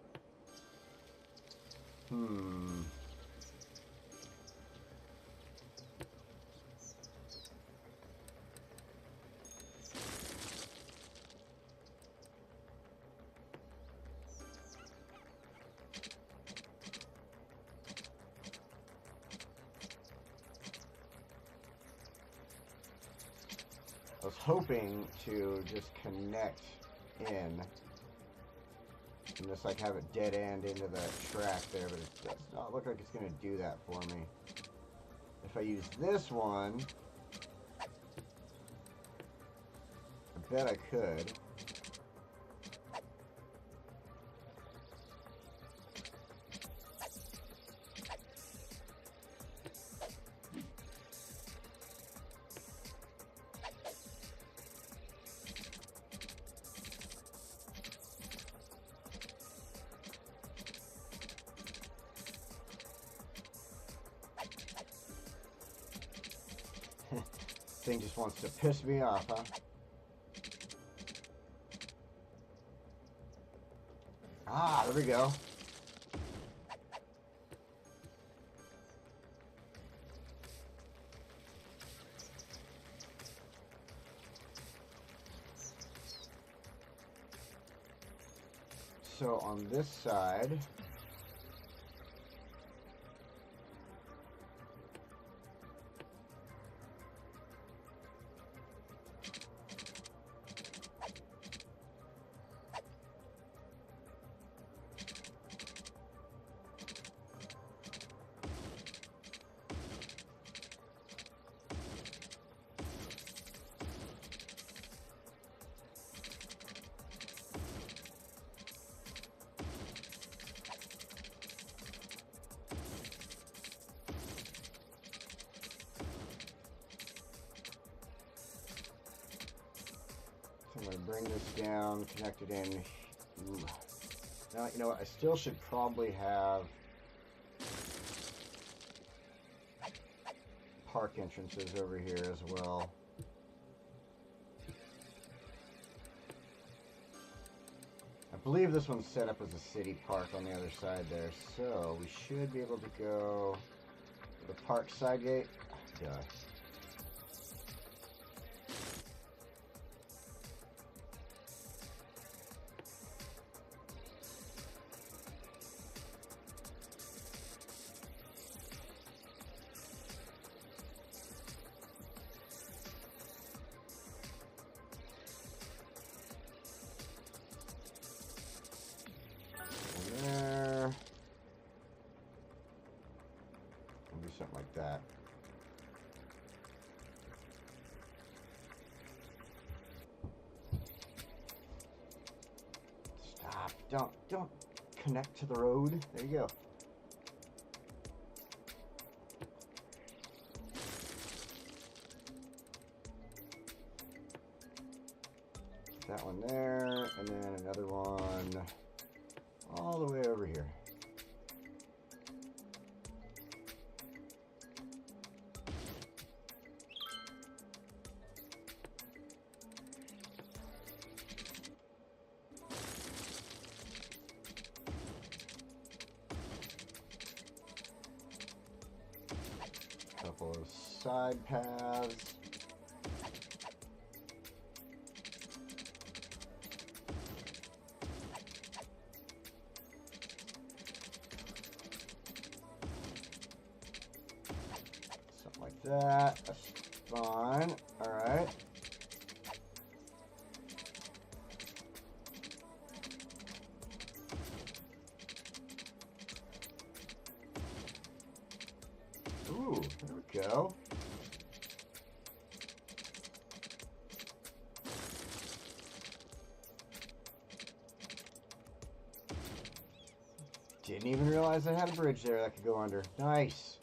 I was hoping to just connect in and just like have it dead end into the track there, but it does not look like it's going to do that for me. If I use this one, I bet I could. Thing just wants to piss me off, huh? Ah, there we go. So on this side, I'm going to bring this down, connect it in. Ooh. Now, you know what? I still should probably have park entrances over here as well. I believe this one's set up as a city park on the other side there, so we should be able to go to the park side gate. Duh. There. I'll do something like that. Stop. Don't connect to the road. There you go. That one there, and then another one all the way over here. Couple of side paths. Like that. That's fine. Alright. go. Didn't even realize I had a bridge there that could go under. Nice.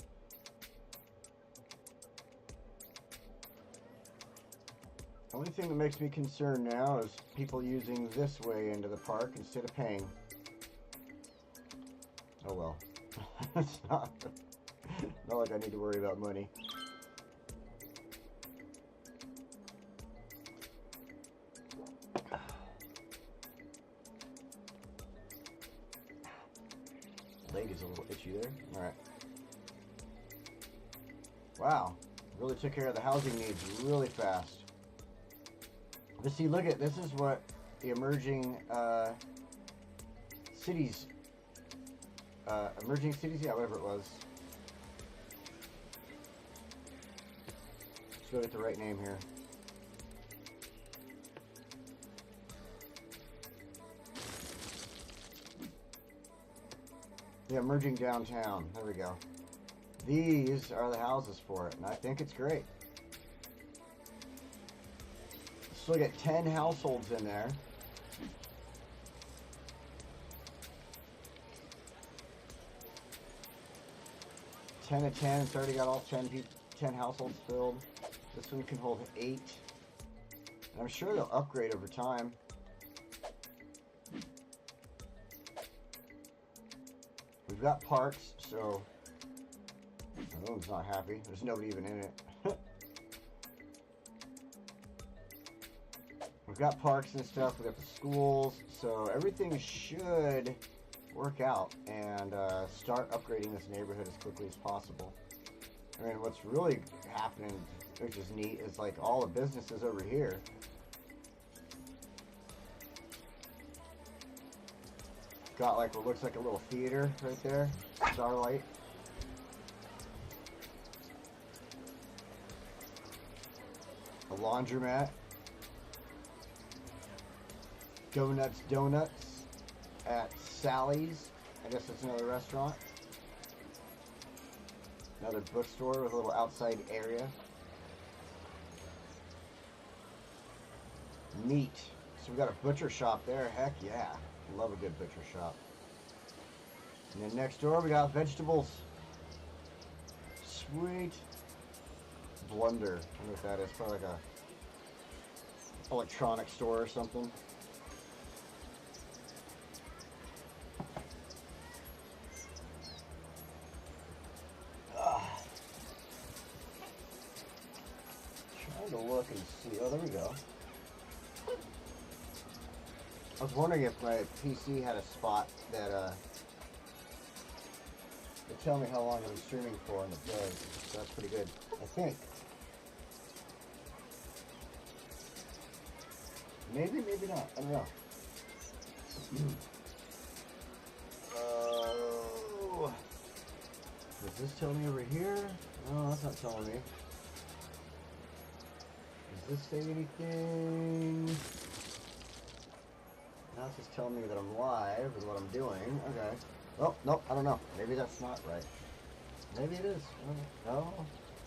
Only thing that makes me concerned now is people using this way into the park instead of paying. Oh well. It's not like I need to worry about money. Leg is a little itchy there. Alright. Wow. Really took care of the housing needs really fast. But see, look at this is what the emerging cities, yeah, whatever it was. Let's go get the right name here. The emerging downtown. There we go. These are the houses for it, and I think it's great. So we get 10 households in there. Ten of 10. It's already got all 10 households filled. This one can hold 8. And I'm sure they'll upgrade over time. We've got parks, so that one's not happy. There's nobody even in it. We've got parks and stuff. We've got the schools, so everything should work out and start upgrading this neighborhood as quickly as possible. I mean, what's really happening, which is neat, is like all the businesses over here. Got like what looks like a little theater right there, Starlight. A laundromat. Go Nuts Donuts at Sally's. I guess that's another restaurant. Another bookstore with a little outside area. Meat. So we got a butcher shop there. Heck yeah. Love a good butcher shop. And then next door we got vegetables. Sweet. Blender. I don't know what that is. Probably like a electronic store or something. Trying to look and see. Oh, there we go. I was wondering if my PC had a spot that would tell me how long I'm streaming for, and it does. So that's pretty good, I think. Maybe, maybe not. I don't know. Does this tell me over here? No, that's not telling me. Does this say anything? Now it's just telling me that I'm live with what I'm doing. Okay. Oh, nope, I don't know. Maybe that's not right. Maybe it is. No?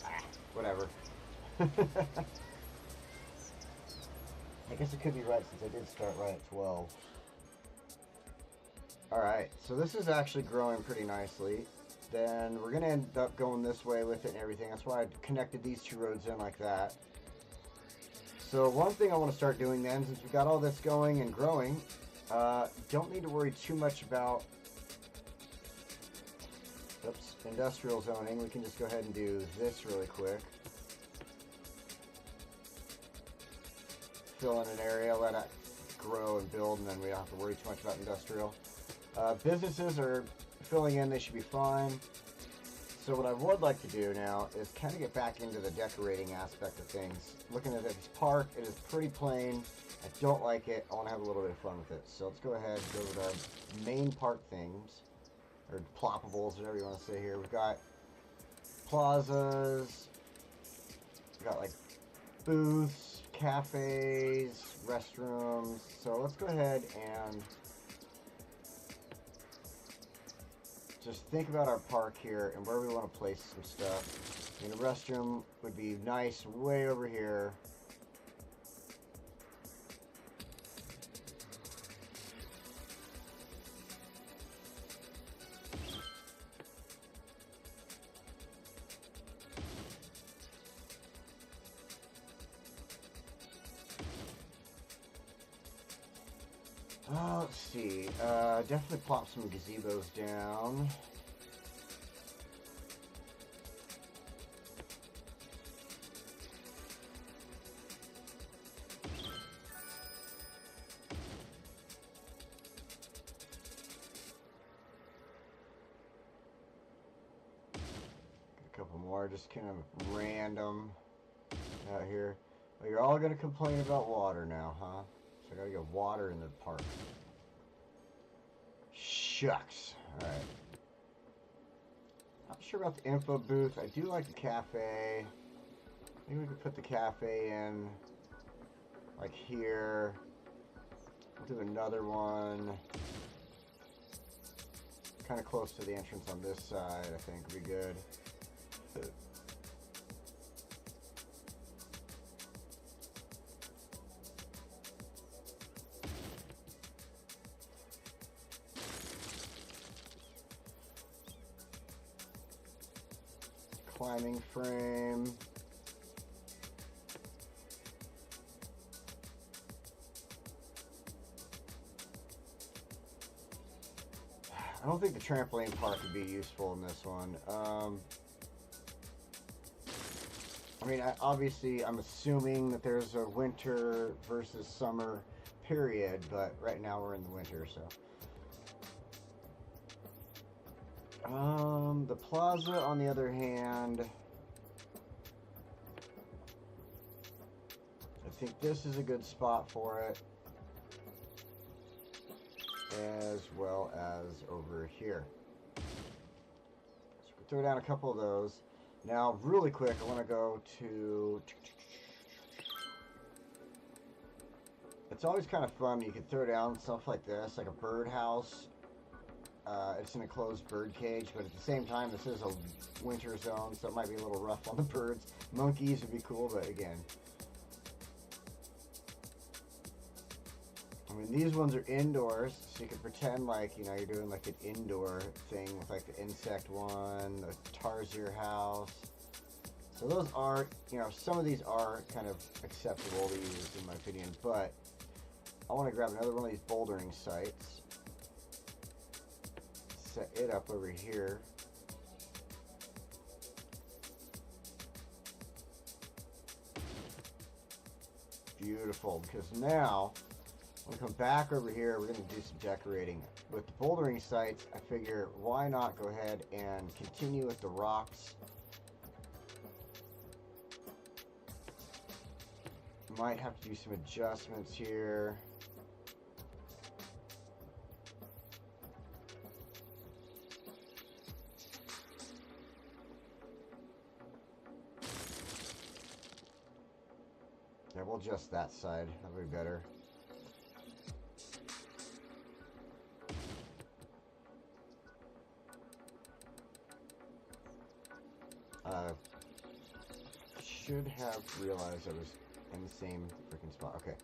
Ah, whatever. I guess it could be right since I did start right at 12. Alright, so this is actually growing pretty nicely. Then we're going to end up going this way with it and everything. That's why I connected these two roads in like that. So one thing I want to start doing then, since we've got all this going and growing, don't need to worry too much about industrial zoning. We can just go ahead and do this really quick. Fill in an area, let it grow and build, and then we don't have to worry too much about industrial. Businesses are filling in, they should be fine. So what I would like to do now is kind of get back into the decorating aspect of things. Looking at this park, it is pretty plain. I don't like it. I want to have a little bit of fun with it. So let's go ahead and go with our main park themes, or ploppables, whatever you want to say here. We've got plazas, we've got like booths, cafes, restrooms. So let's go ahead and just think about our park here and where we want to place some stuff. And a restroom would be nice way over here. Let's see. Definitely plop some gazebos down. A couple more, just kind of random out here. Well, you're all gonna complain about water now, huh? So I gotta get water in the park. Shucks. Alright. Not sure about the info booth. I do like the cafe. Maybe we could put the cafe in like here. We'll do another one kind of close to the entrance on this side. I think would be good. Climbing frame. I don't think the trampoline park would be useful in this one. I mean, obviously, I'm assuming that there's a winter versus summer period, but right now we're in the winter, so. The plaza, on the other hand, I think this is a good spot for it, as well as over here. So we can throw down a couple of those. Now, really quick, I want to go to... It's always kind of fun. You can throw down stuff like this, like a birdhouse. It's an enclosed bird cage, but at the same time, this is a winter zone, so it might be a little rough on the birds. Monkeys would be cool, but again... I mean, these ones are indoors, so you can pretend like, you know, you're doing like an indoor thing with like the insect one, the Tarsier house. So those are, you know, some of these are kind of acceptable to use in my opinion, but I want to grab another one of these bouldering sites. Set it up over here. Beautiful, because now when we come back over here, we're going to do some decorating. With the bouldering sites, I figure why not go ahead and continue with the rocks. Might have to do some adjustments here. Yeah, we'll adjust that side. That'll be better. Should have realized I was in the same freaking spot. Okay.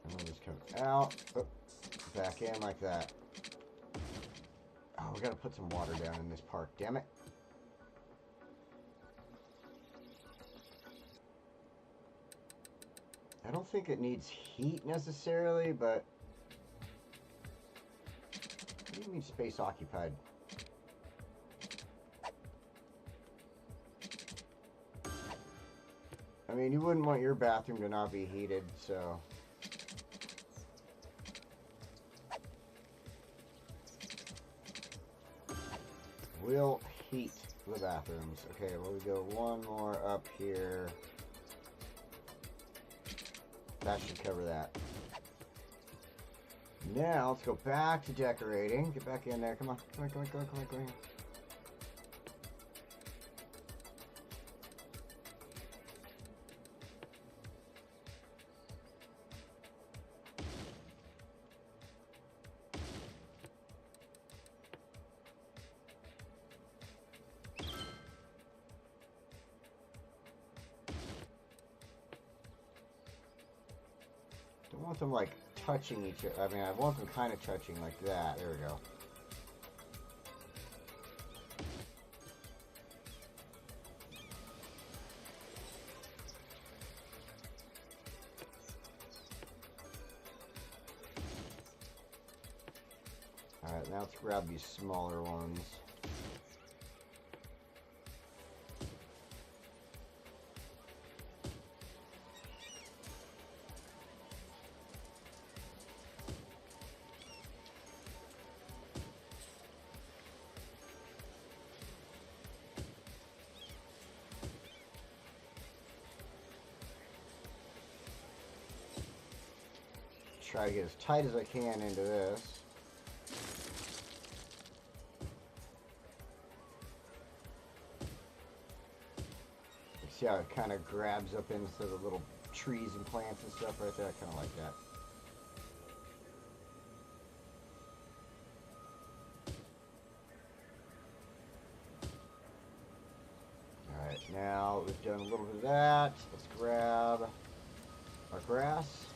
And we'll just come out, back in like that. Oh, we gotta put some water down in this park, damn it. I don't think it needs heat necessarily, but what do you mean space occupied? I mean, you wouldn't want your bathroom to not be heated, so... We'll heat the bathrooms. Okay, well, we go one more up here. That should cover that. Now, let's go back to decorating. Get back in there. Come on. Come on, come on, come on, come on, come on. want them like touching each other. I mean, I want them kind of touching like that. There we go. Alright, now let's grab these smaller ones. Try to get as tight as I can into this. You see how it kind of grabs up into the little trees and plants and stuff right there? I kind of like that. Alright, now we've done a little bit of that. Let's grab our grass.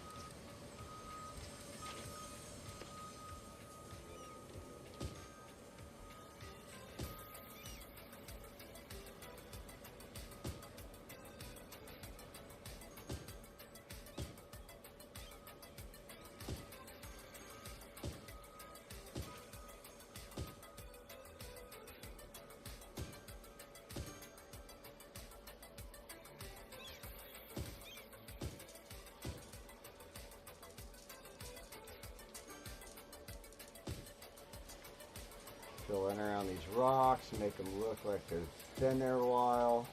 Fill in around these rocks, make them look like they've been there a while.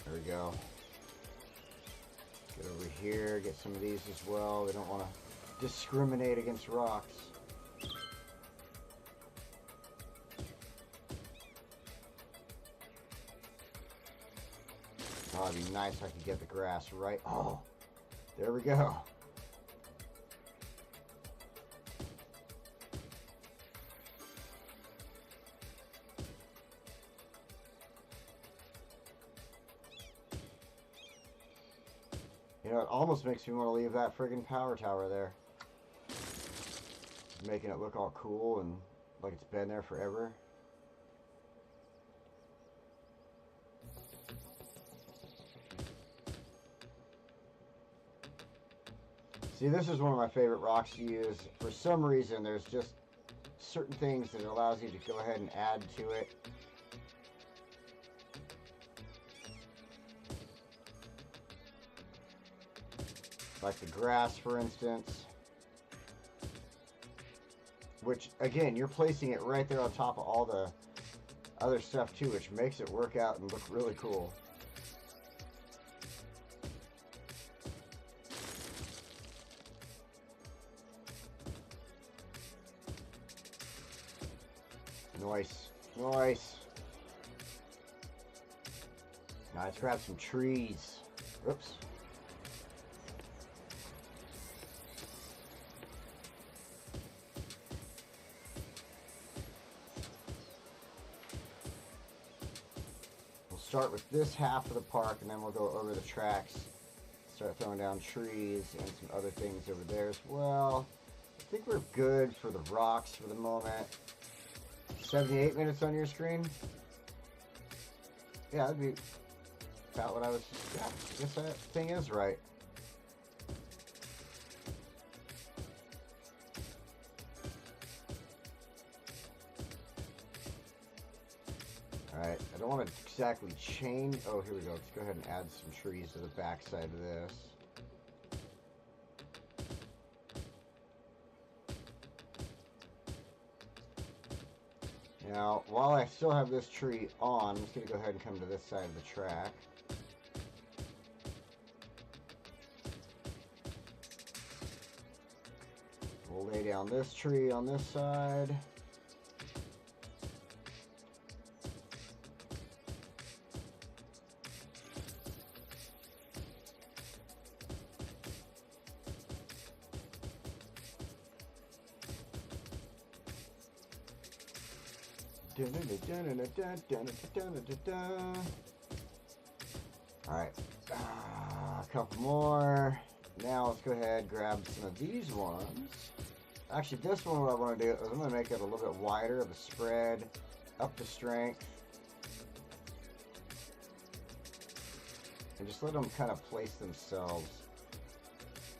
There we go. Get over here, get some of these as well. They don't want to discriminate against rocks. Oh, it'd be nice if I could get the grass right. Oh, there we go. You know, it almost makes me want to leave that friggin' power tower there. Making it look all cool and like it's been there forever. See, this is one of my favorite rocks to use. For some reason, there's just certain things that it allows you to go ahead and add to it. Like the grass, for instance. Which, again, you're placing it right there on top of all the other stuff, too, which makes it work out and look really cool. Nice. Nice. Now let's grab some trees. Oops. Start with this half of the park and then we'll go over the tracks, start throwing down trees and some other things over there as well. I think we're good for the rocks for the moment. 78 minutes on your screen? Yeah, that'd be about what I was, yeah, I guess that thing is right. Alright, I don't want to exactly chain. Oh, here we go. Let's go ahead and add some trees to the back side of this. Now, while I still have this tree on, I'm just going to go ahead and come to this side of the track. We'll lay down this tree on this side. Alright, a couple more. Now let's go ahead and grab some of these ones. Actually, this one, what I want to do is I'm going to make it a little bit wider of a spread, up the strength, and just let them kind of place themselves.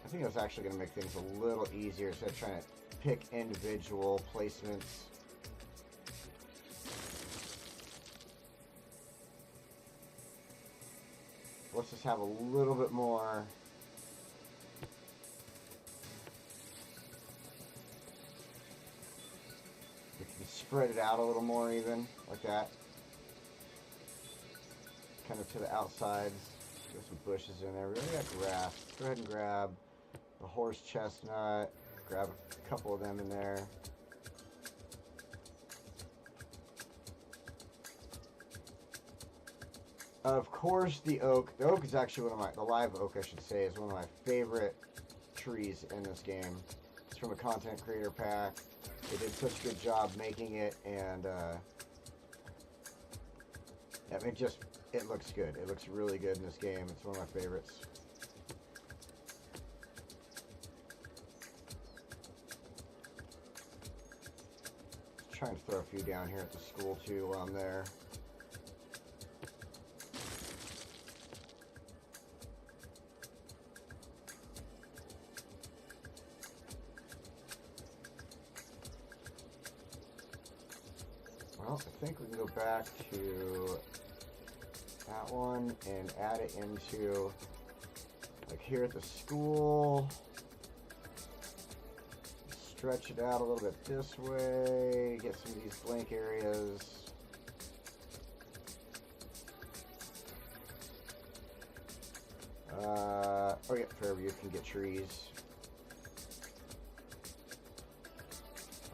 I think that's actually going to make things a little easier instead of trying to pick individual placements. Let's just have a little bit more. We can spread it out a little more even, like that. Kind of to the outsides. There's some bushes in there. We already got grass. Let's go ahead and grab the horse chestnut. Grab a couple of them in there. Of course, the oak. The oak is actually one of my, the live oak, I should say, is one of my favorite trees in this game. It's from a content creator pack. They did such a good job making it, and I mean, it looks good. It looks really good in this game. It's one of my favorites. Just trying to throw a few down here at the school too while I'm there. Well, I think we can go back to that one and add it into, like, here at the school. Stretch it out a little bit this way, get some of these blank areas. Oh yeah, Fairview can get trees.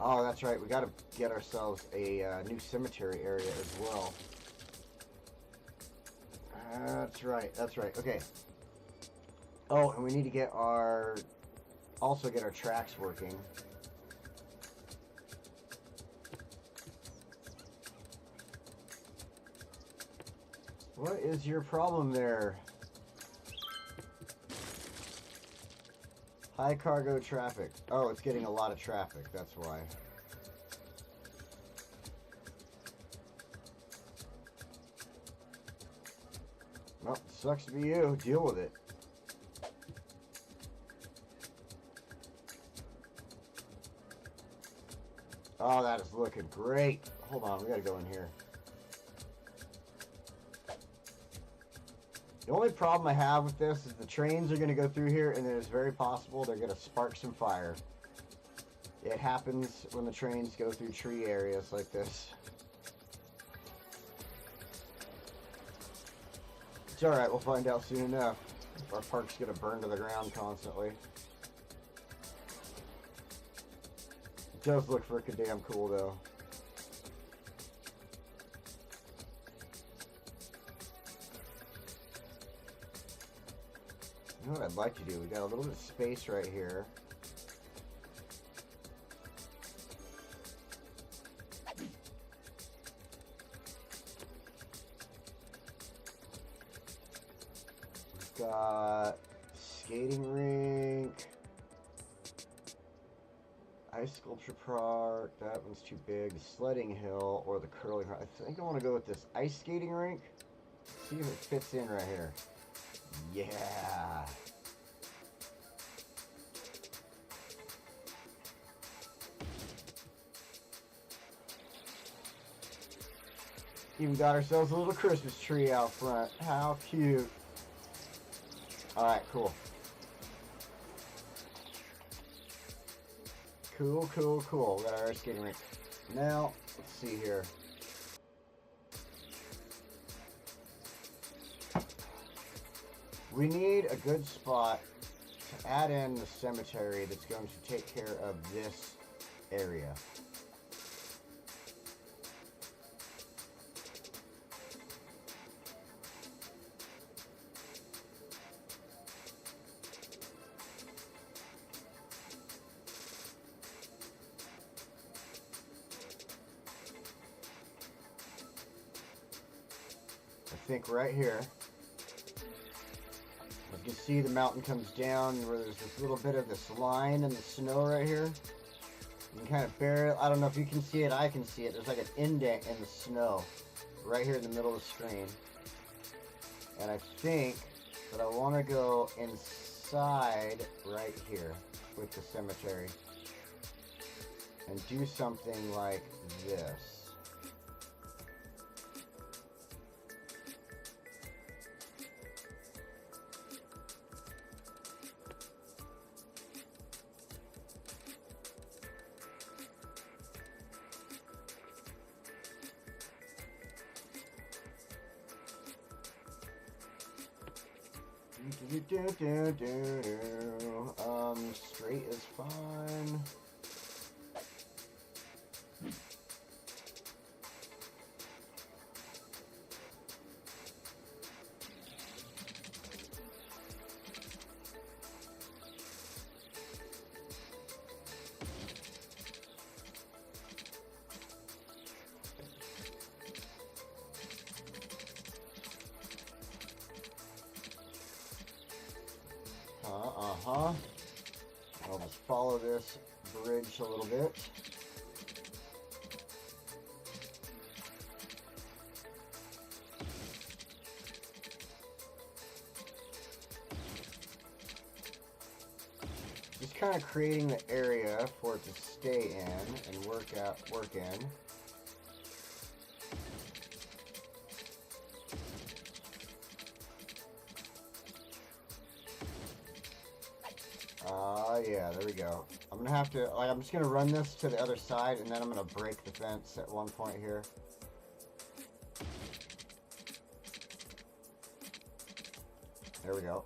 Oh, that's right, we gotta get ourselves a new cemetery area as well. That's right, okay. Oh, and we need to get also get our tracks working. What is your problem there? High cargo traffic. Oh, it's getting a lot of traffic, that's why. Well, sucks to be you. Deal with it. Oh, that is looking great. Hold on, we gotta go in here. The only problem I have with this is the trains are going to go through here, and it is very possible they're going to spark some fire. It happens when the trains go through tree areas like this. It's alright, we'll find out soon enough if our park's going to burn to the ground constantly. It does look freaking damn cool though. You know what I'd like to do? We got a little bit of space right here. We've got skating rink, ice sculpture park. That one's too big. The sledding hill or the curling. I think I want to go with this ice skating rink. See if it fits in right here. Yeah. Even got ourselves a little Christmas tree out front. How cute. Alright, cool. Cool, cool, cool. Got our ice skating rink. Now, let's see here. We need a good spot to add in the cemetery that's going to take care of this area. I think right here. can see the mountain comes down where there's this little bit of this line in the snow right here. You can kind of barely, I don't know if you can see it, I can see it. There's like an indent in the snow right here in the middle of the screen. And I think that I want to go inside right here with the cemetery and do something like this. Straight is fine. I'll just follow this bridge a little bit. Just kind of creating the area for it to stay in and work in. Yeah, there we go. I'm gonna have to, I'm just gonna run this to the other side and then I'm gonna break the fence at one point here. There we go.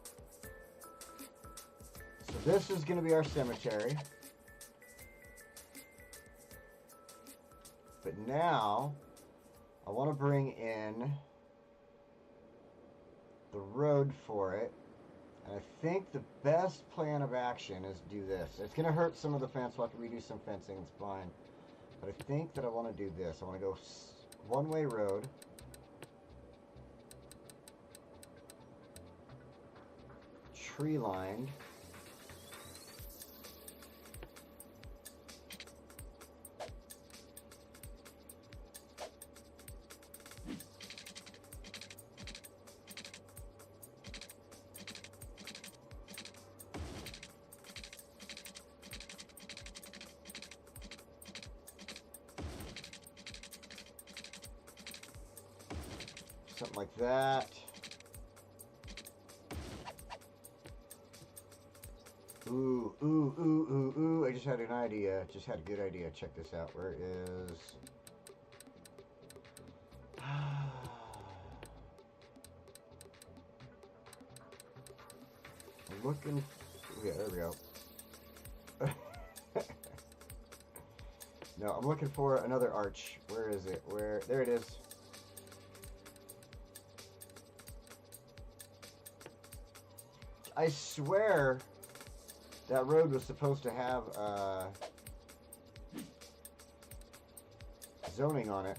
So this is gonna be our cemetery. But now, I want to bring in the road for it. And I think the best plan of action is do this. It's going to hurt some of the fence. We'll have to redo some fencing. It's fine. But I think that I want to do this. I want to go one-way road. Tree lined. Something like that. Ooh, ooh, ooh, ooh, ooh. I just had an idea. Just had a good idea. Check this out. Where is... I'm looking... Yeah, there we go. No, I'm looking for another arch. Where is it? Where? There it is. I swear that road was supposed to have zoning on it.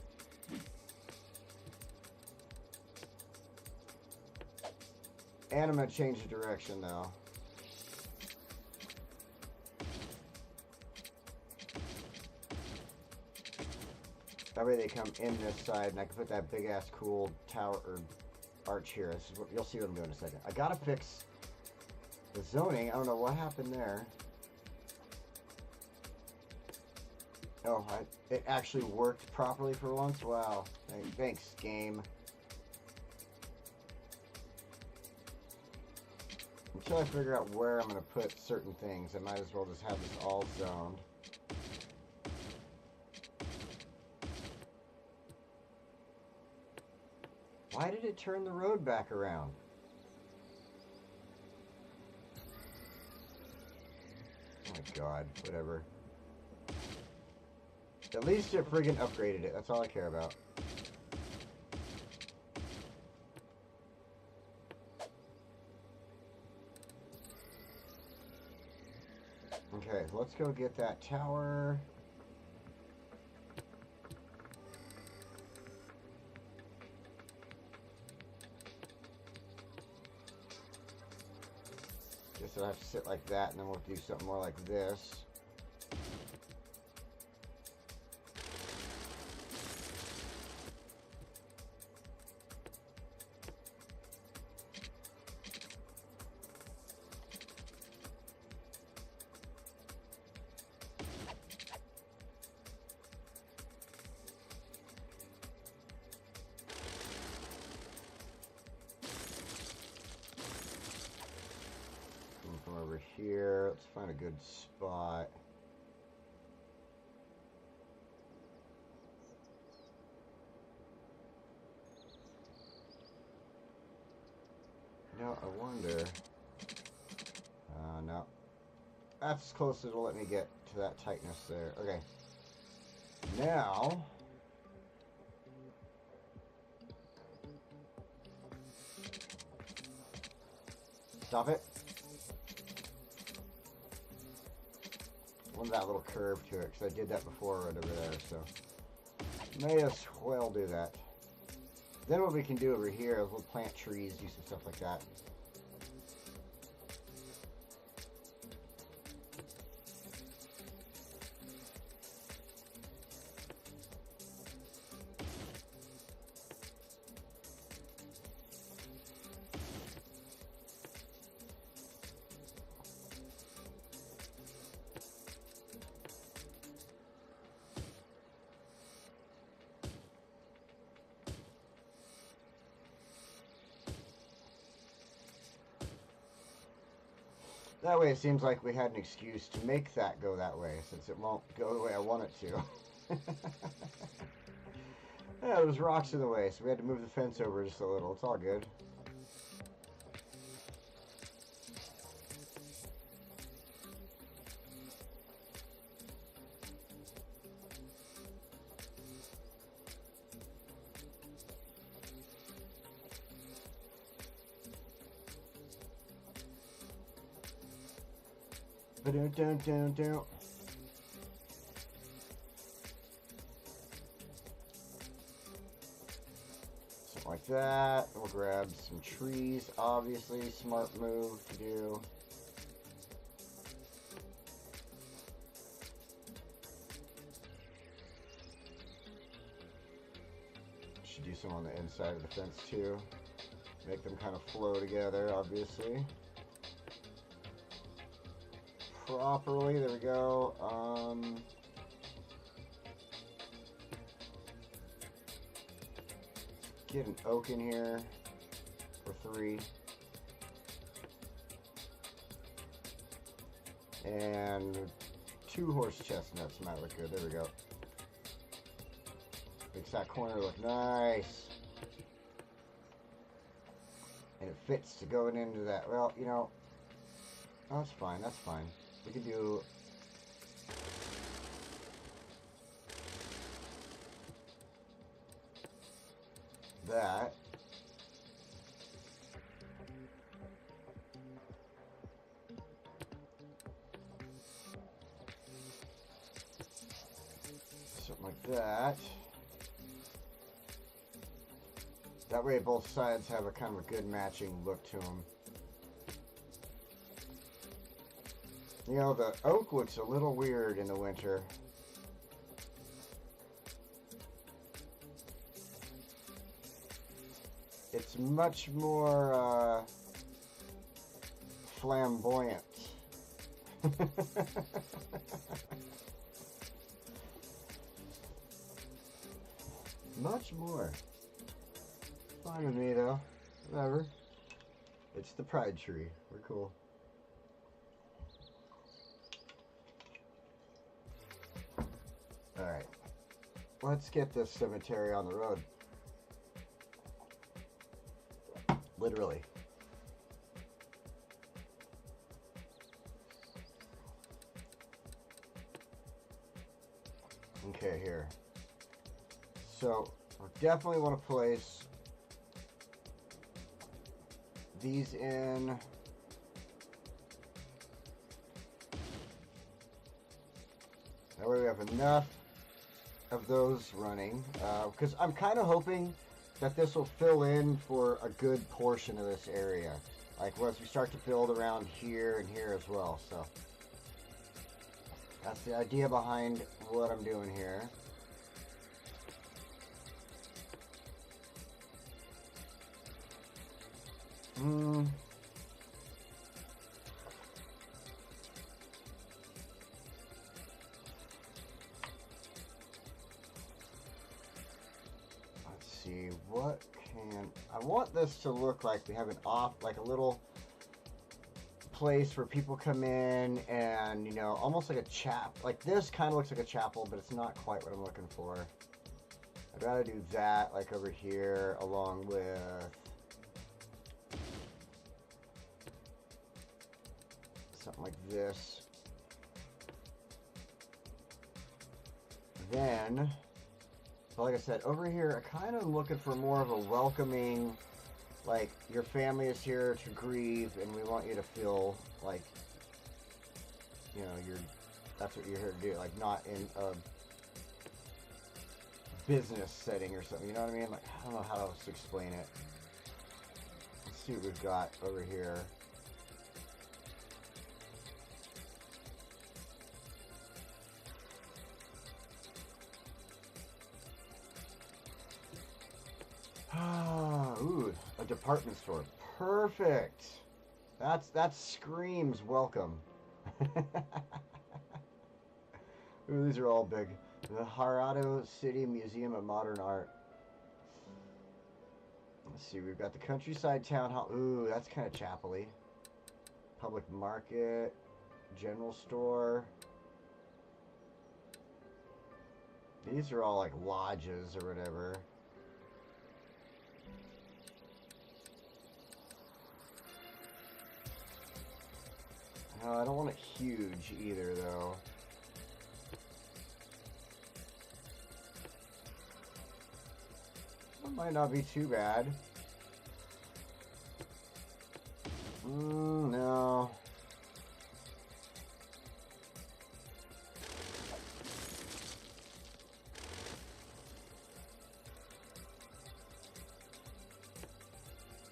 And I'm going to change the direction though. That way they come in this side and I can put that big ass cool tower or arch here. This is what, you'll see what I'm doing in a second. I gotta fix the zoning. I don't know what happened there. Oh, it actually worked properly for once? Wow. Thanks, game. Until I figure out where I'm going to put certain things, I might as well just have this all zoned. Why did it turn the road back around? Oh my god, whatever. At least it friggin' upgraded it, that's all I care about. Okay, let's go get that tower. so I have to sit like that, and then we'll do something more like this. From over here, let's find a good spot. No, I wonder. No. That's as close as it'll let me get to that tightness there. Okay. Now. Stop it. I want that little curve to it, because I did that before right over there, so. May as well do that. Then what we can do over here is we'll plant trees, do some stuff like that. That way it seems like we had an excuse to make that go that way, since it won't go the way I want it to. Yeah, there was rocks in the way, so we had to move the fence over just a little. It's all good. Ba-dum-dum-dum-dum. Something like that. We'll grab some trees, obviously. Smart move to do. Should do some on the inside of the fence too. Make them kind of flow together, obviously. Properly. There we go. Get an oak in here for 3. And 2 horse chestnuts might look good. There we go. Makes that corner look nice. And it fits to going into that. Well, you know, that's fine. That's fine. We can do that. Something like that. That way both sides have a kind of a good matching look to them. You know, the oak looks a little weird in the winter. It's much more flamboyant. Much more. Fine with me though. Whatever. It's the pride tree. We're cool. Alright, let's get this cemetery on the road. Literally. Okay, here. So, we definitely want to place these in. That way we have enough of those running, because I'm kind of hoping that this will fill in for a good portion of this area. Like once we start to build around here and here as well. So that's the idea behind what I'm doing here. Let's see, what can... I want this to look like we have an off, like a little place where people come in and, you know, almost like a chapel. Like this kind of looks like a chapel, but it's not quite what I'm looking for. I'd rather do that, like over here, along with something like this. Then, but like I said, over here, I kind of looking for more of a welcoming, like, your family is here to grieve, and we want you to feel like, you know, that's what you're here to do, like, not in a business setting or something, you know what I mean? Like, I don't know how else to explain it. Let's see what we've got over here. Ooh, a department store. Perfect. That screams welcome. Ooh, these are all big. The Harado City Museum of Modern Art. Let's see, we've got the Countryside Town Hall. Ooh, that's kind of chapel-y. Public Market, General Store. These are all like lodges or whatever. No, I don't want it huge either, though. That might not be too bad. No.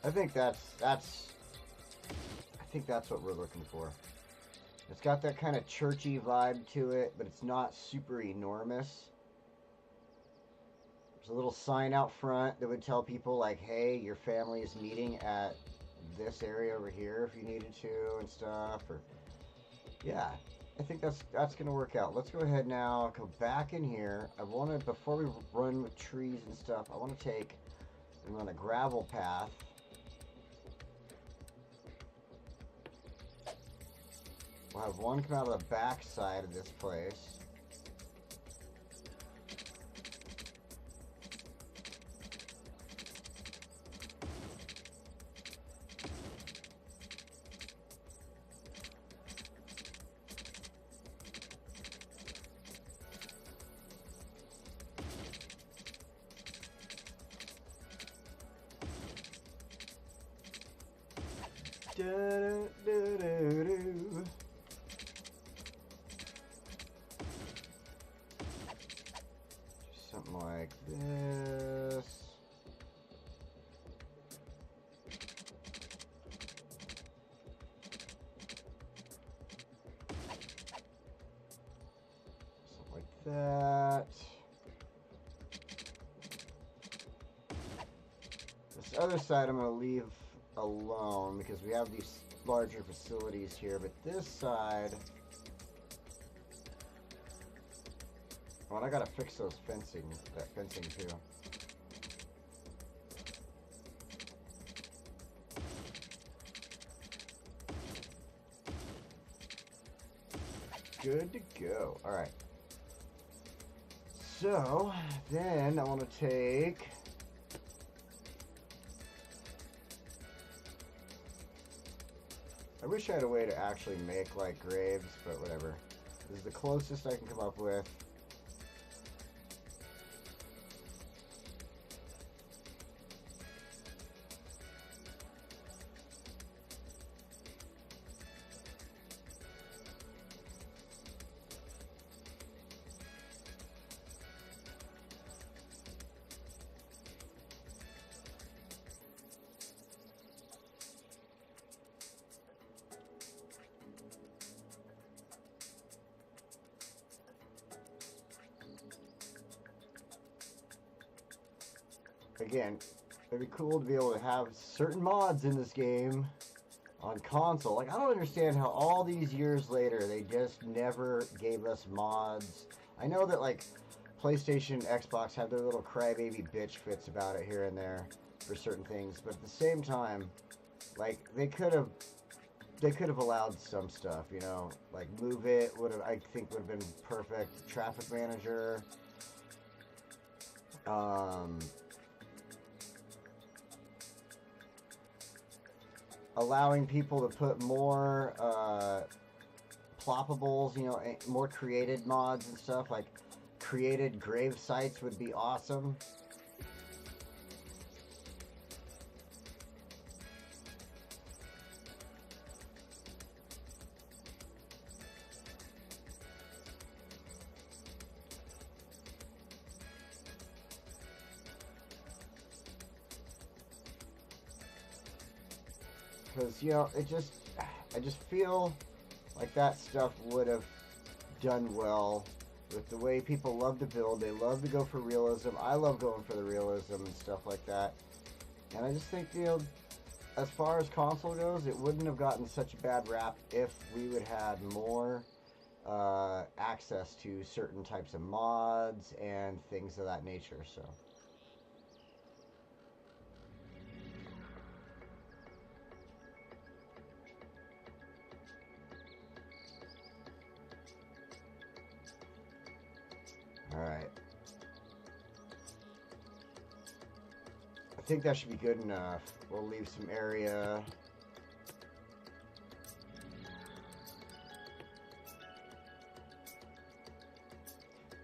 I think that's what we're looking for. It's got that kind of churchy vibe to it, but it's not super enormous. There's a little sign out front that would tell people, like, hey, your family is meeting at this area over here if you needed to and stuff. Or yeah, I think that's going to work out. Let's go ahead now, go back in here. I want to, before we run with trees and stuff, I want to take and run a gravel path. We'll have one come out of the back side of this place. Da-da-da-da-da. Something like this. Something like that. This other side I'm going to leave alone because we have these larger facilities here, but this side... Well, I gotta fix that fencing too. Good to go. Alright. So, then I want to take... I wish I had a way to actually make, like, graves, but whatever. This is the closest I can come up with. again, it'd be cool to be able to have certain mods in this game on console. Like, I don't understand how all these years later they just never gave us mods. I know that, like, PlayStation, Xbox have their little crybaby bitch fits about it here and there for certain things, but at the same time, like, they could have allowed some stuff, you know, like Move It I think would have been perfect. Traffic Manager, allowing people to put more ploppables, you know, more created mods and stuff, like created grave sites would be awesome. Because, you know, I just feel like that stuff would have done well with the way people love to build. They love to go for realism. I love going for the realism and stuff like that. And I just think, you know, as far as console goes, it wouldn't have gotten such a bad rap if we would have had more access to certain types of mods and things of that nature, so... Alright. I think that should be good enough. We'll leave some area.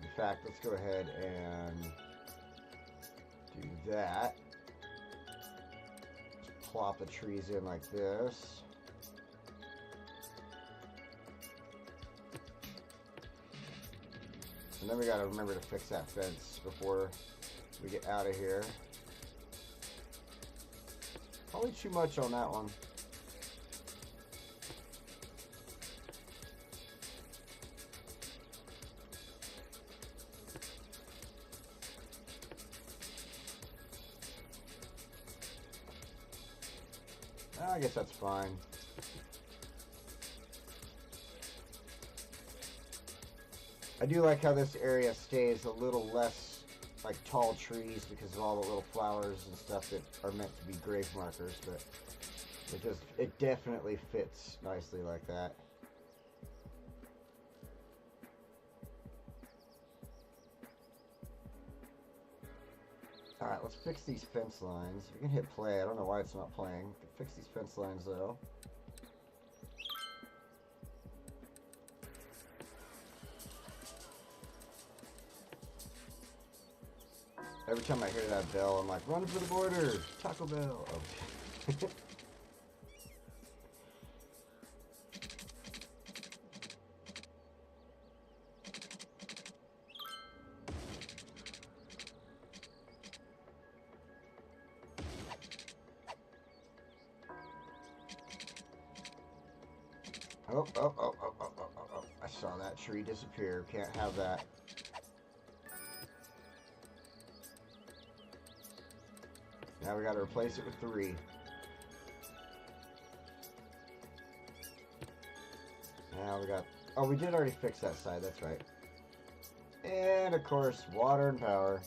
In fact, let's go ahead and do that. Just plop the trees in like this. And then we gotta remember to fix that fence before we get out of here. Probably too much on that one. I guess that's fine. I do like how this area stays a little less like tall trees because of all the little flowers and stuff that are meant to be grave markers, but it definitely fits nicely like that. Alright, let's fix these fence lines. We can hit play. I don't know why it's not playing. We can fix these fence lines though. Every time I hear that bell, I'm like, run for the border! Taco Bell! Oh. Oh. I saw that tree disappear. Can't have that. Now we gotta replace it with 3. Now we got... Oh, we did already fix that side, that's right. And, of course, water and power.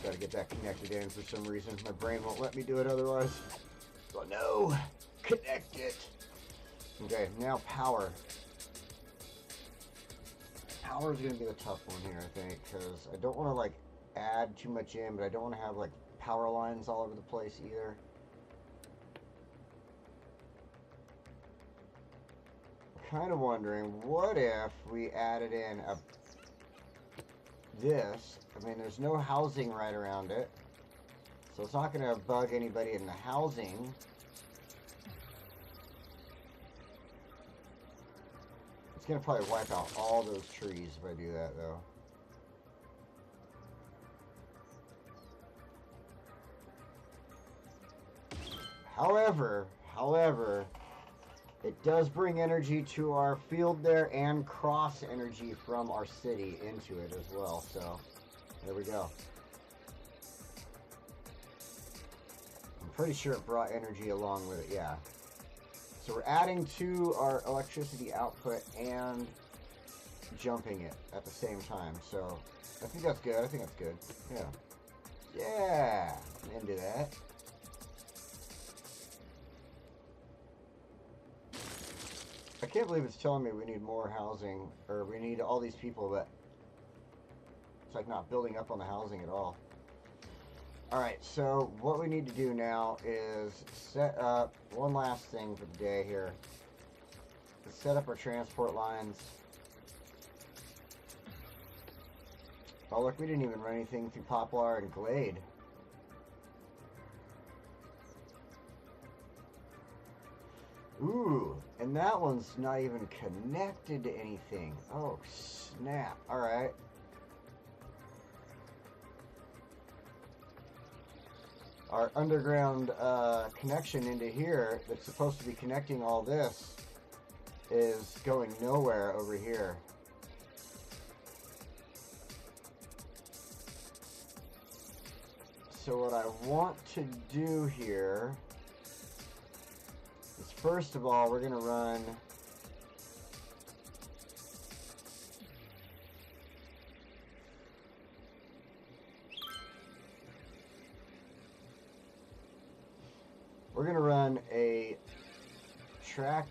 Gotta get that connected in for some reason. My brain won't let me do it otherwise. Oh no! Connect it! Okay, now power. Power is gonna be the tough one here, I think, because I don't want to like add too much in, but I don't want to have like power lines all over the place either. I'm kind of wondering, what if we added in this? I mean, there's no housing right around it, so it's not going to bug anybody in the housing. It's gonna probably wipe out all those trees if I do that, though. However, it does bring energy to our field there and cross energy from our city into it as well. So, there we go. I'm pretty sure it brought energy along with it, yeah. So we're adding to our electricity output and jumping it at the same time. So, I think that's good. Yeah. Yeah, I'm into that. I can't believe it's telling me we need more housing, or we need all these people, but it's like not building up on the housing at all. Alright, so what we need to do now is set up one last thing for the day here. Let's set up our transport lines. Oh look, we didn't even run anything through Poplar and Glade. Ooh, and that one's not even connected to anything. Oh, snap. Alright. Our underground connection into here that's supposed to be connecting all this is going nowhere over here. So what I want to do here is, first of all, we're going to run a track,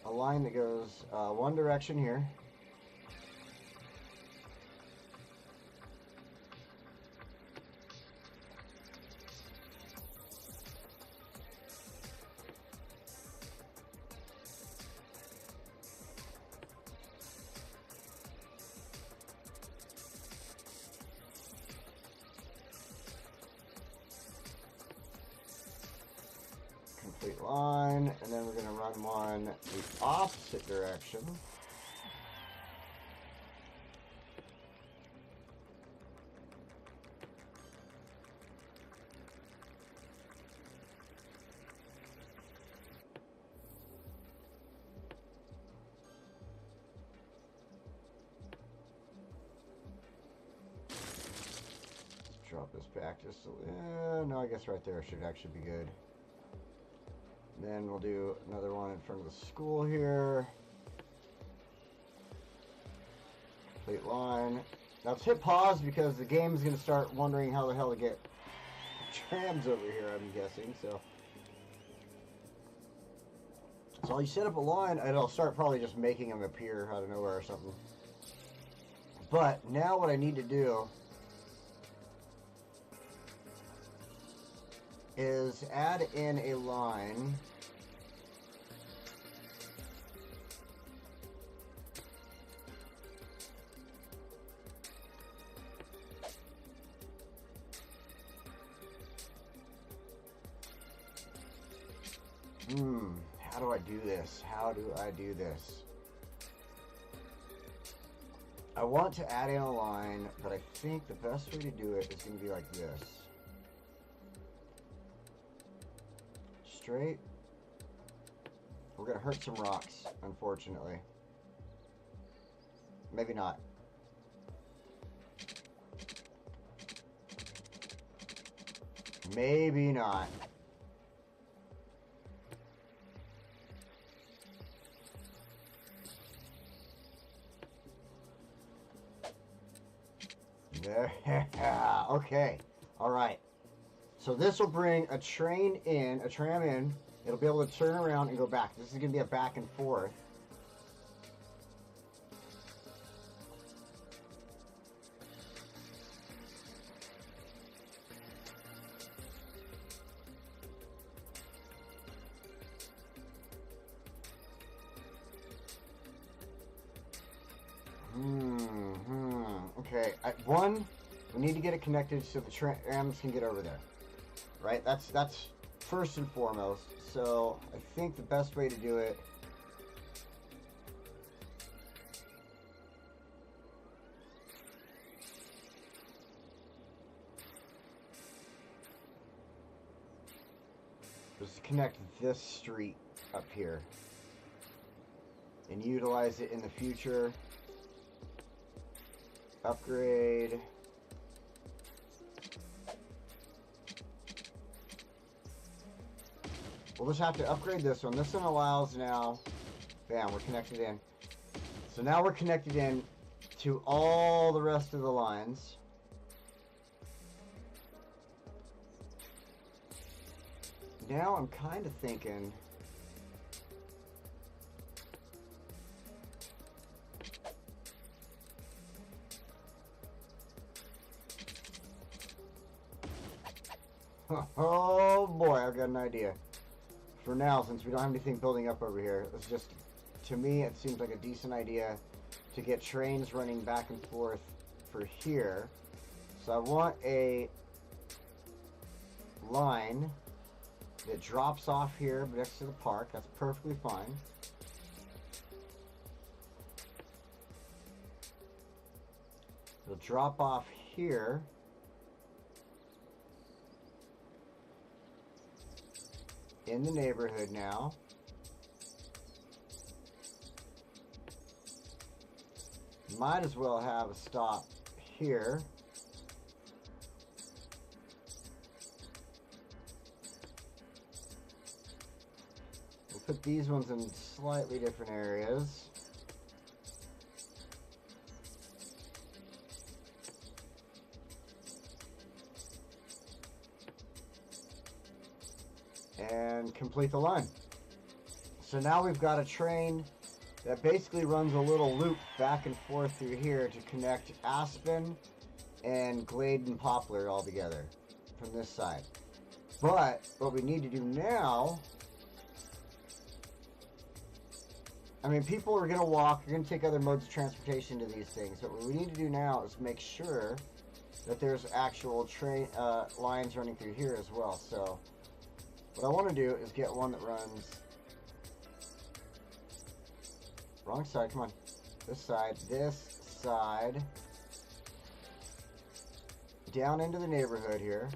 a line that goes one direction here. Complete line, and then we're going to run one the opposite direction. Drop this back just a little. No, I guess right there should actually be good. Then we'll do another one in front of the school here. Complete line. Now let's hit pause because the game's going to start wondering how the hell to get trams over here, I'm guessing. So you set up a line and it'll start probably just making them appear out of nowhere or something. But now what I need to do is add in a line how do I do this? How do I do this? I want to add in a line, but I think the best way to do it is going to be like this. Straight. We're going to hurt some rocks, unfortunately. Maybe not. Maybe not. There. Okay. All right. So this will bring a tram in. It'll be able to turn around and go back. This is going to be a back and forth. Okay. One, we need to get it connected so the trams can get over there. Right? That's first and foremost. So I think the best way to do it was to connect this street up here and utilize it in the future. Upgrade. We'll just have to upgrade this one. This one allows now. Bam, we're connected in. So now we're connected in to all the rest of the lines. Now I'm kind of thinking oh boy, I've got an idea. For now, since we don't have anything building up over here, it's just, to me, it seems like a decent idea to get trains running back and forth for here. So I want a line that drops off here next to the park. That's perfectly fine. It'll drop off here. In the neighborhood now. Might as well have a stop here. We'll put these ones in slightly different areas. And complete the line. So now we've got a train that basically runs a little loop back and forth through here to connect Aspen and Glade and Poplar all together from this side. But what we need to do now, I mean, people are going to walk, you're going to take other modes of transportation to these things, but what we need to do now is make sure that there's actual train lines running through here as well. So what I want to do is get one that runs wrong side, come on, this side, down into the neighborhood here.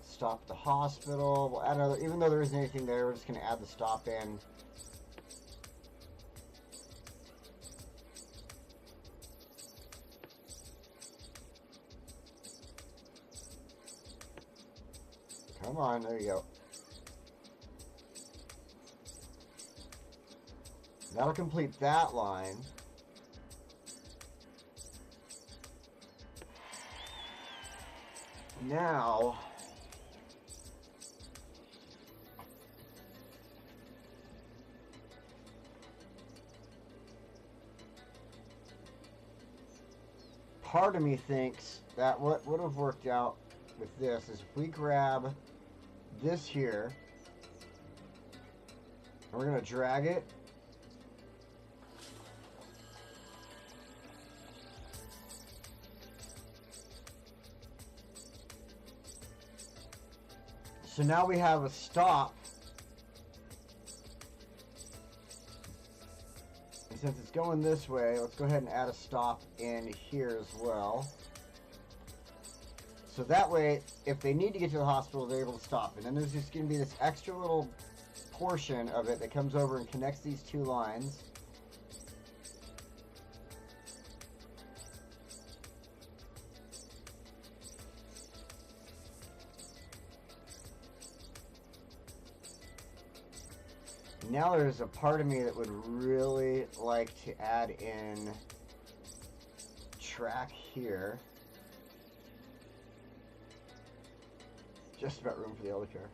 Stop at the hospital. We'll add another, even though there isn't anything there, we're just going to add the stop in. Come on, there you go. That'll complete that line. Now, part of me thinks that what would have worked out with this is if we grab this here and we're going to drag it so now we have a stop, and since it's going this way, let's go ahead and add a stop in here as well. So that way, if they need to get to the hospital, they're able to stop. And then there's just going to be this extra little portion of it that comes over and connects these two lines. Now there's a part of me that would really like to add in track here. Just about room for the elder care.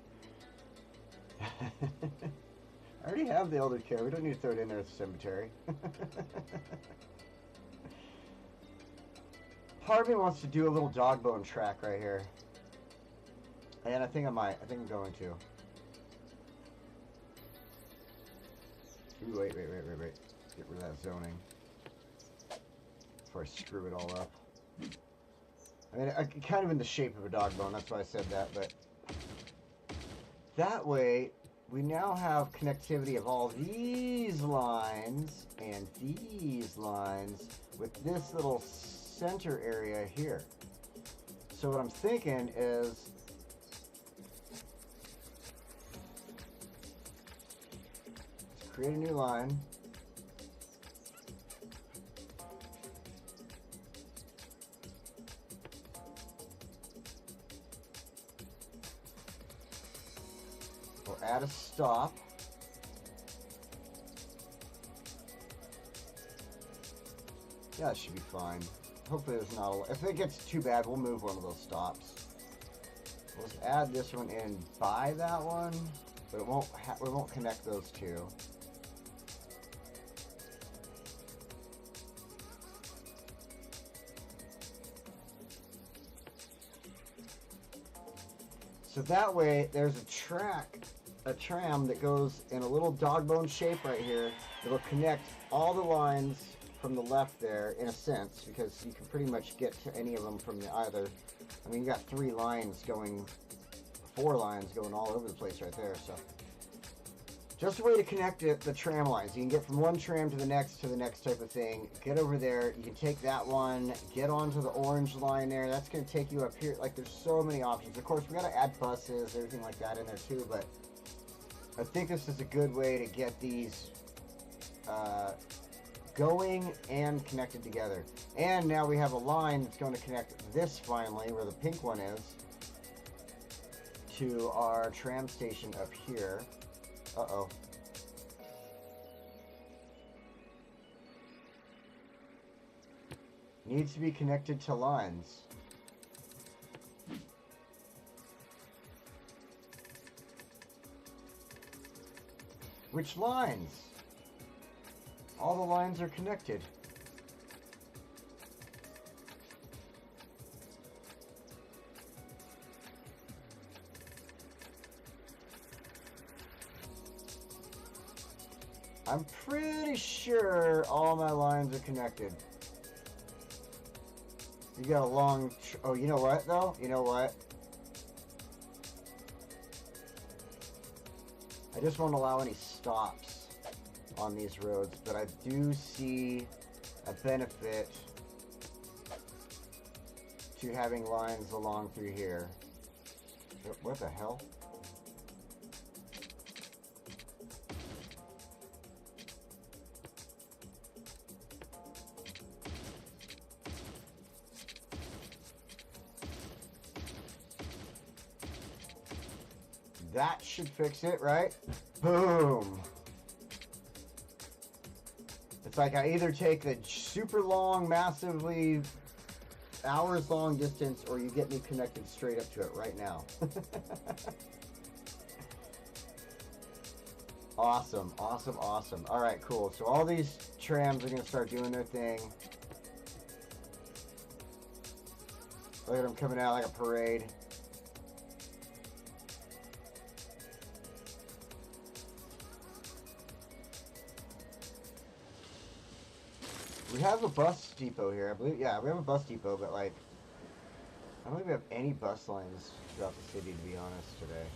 I already have the elder care. We don't need to throw it in there at the cemetery. Part of me wants to do a little dog bone track right here. And I think I might. I think I'm going to. Ooh, wait. Get rid of that zoning before I screw it all up. I mean, kind of in the shape of a dog bone, that's why I said that, but that way we now have connectivity of all these lines and these lines with this little center area here. So what I'm thinking is let's create a new line. We'll add a stop. Yeah, that should be fine. Hopefully there's not a... If it gets too bad, we'll move one of those stops. Let's add this one in by that one, but it won't we won't connect those two. So that way, there's a tram that goes in a little dog bone shape right here. It'll connect all the lines from the left there, in a sense, because you can pretty much get to any of them from the either. I mean, you got 4 lines going all over the place right there. So, just a way to connect it, the tram lines. You can get from one tram to the next type of thing. Get over there. You can take that one, get onto the orange line there. That's going to take you up here. Like, there's so many options. Of course, we got to add buses, everything like that in there too. But I think this is a good way to get these going and connected together. And now we have a line that's going to connect this finally, where the pink one is, to our tram station up here. Uh-oh. Needs to be connected to lines. Which lines? All the lines are connected. I'm pretty sure all my lines are connected. You got a long... oh, you know what, though? You know what? I just won't allow any stops on these roads, but I do see a benefit to having lines along through here. What the hell? That should fix it, right? Boom! It's like I either take the super long, massively hours-long distance, or you get me connected straight up to it right now. Awesome, awesome, awesome. Alright, cool. So all these trams are going to start doing their thing. Look at them coming out like a parade. We have a bus depot here, I believe. Yeah, we have a bus depot, but like, I don't think we have any bus lines throughout the city, to be honest, today.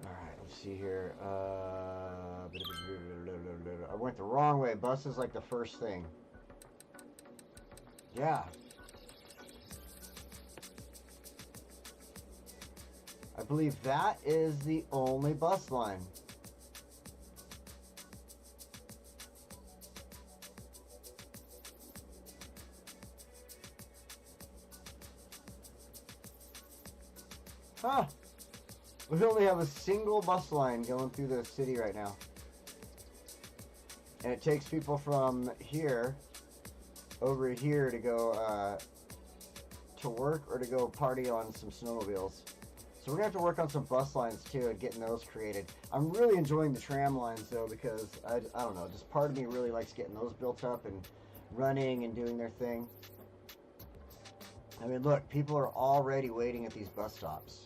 Alright, let's see here. I went the wrong way. Bus is like the first thing. Yeah. I believe that is the only bus line. Huh. We only have a single bus line going through the city right now. And it takes people from here over here to go to work or to go party on some snowmobiles. So we're going to have to work on some bus lines too and getting those created. I'm really enjoying the tram lines though, because I don't know, just part of me really likes getting those built up and running and doing their thing. I mean, look, people are already waiting at these bus stops.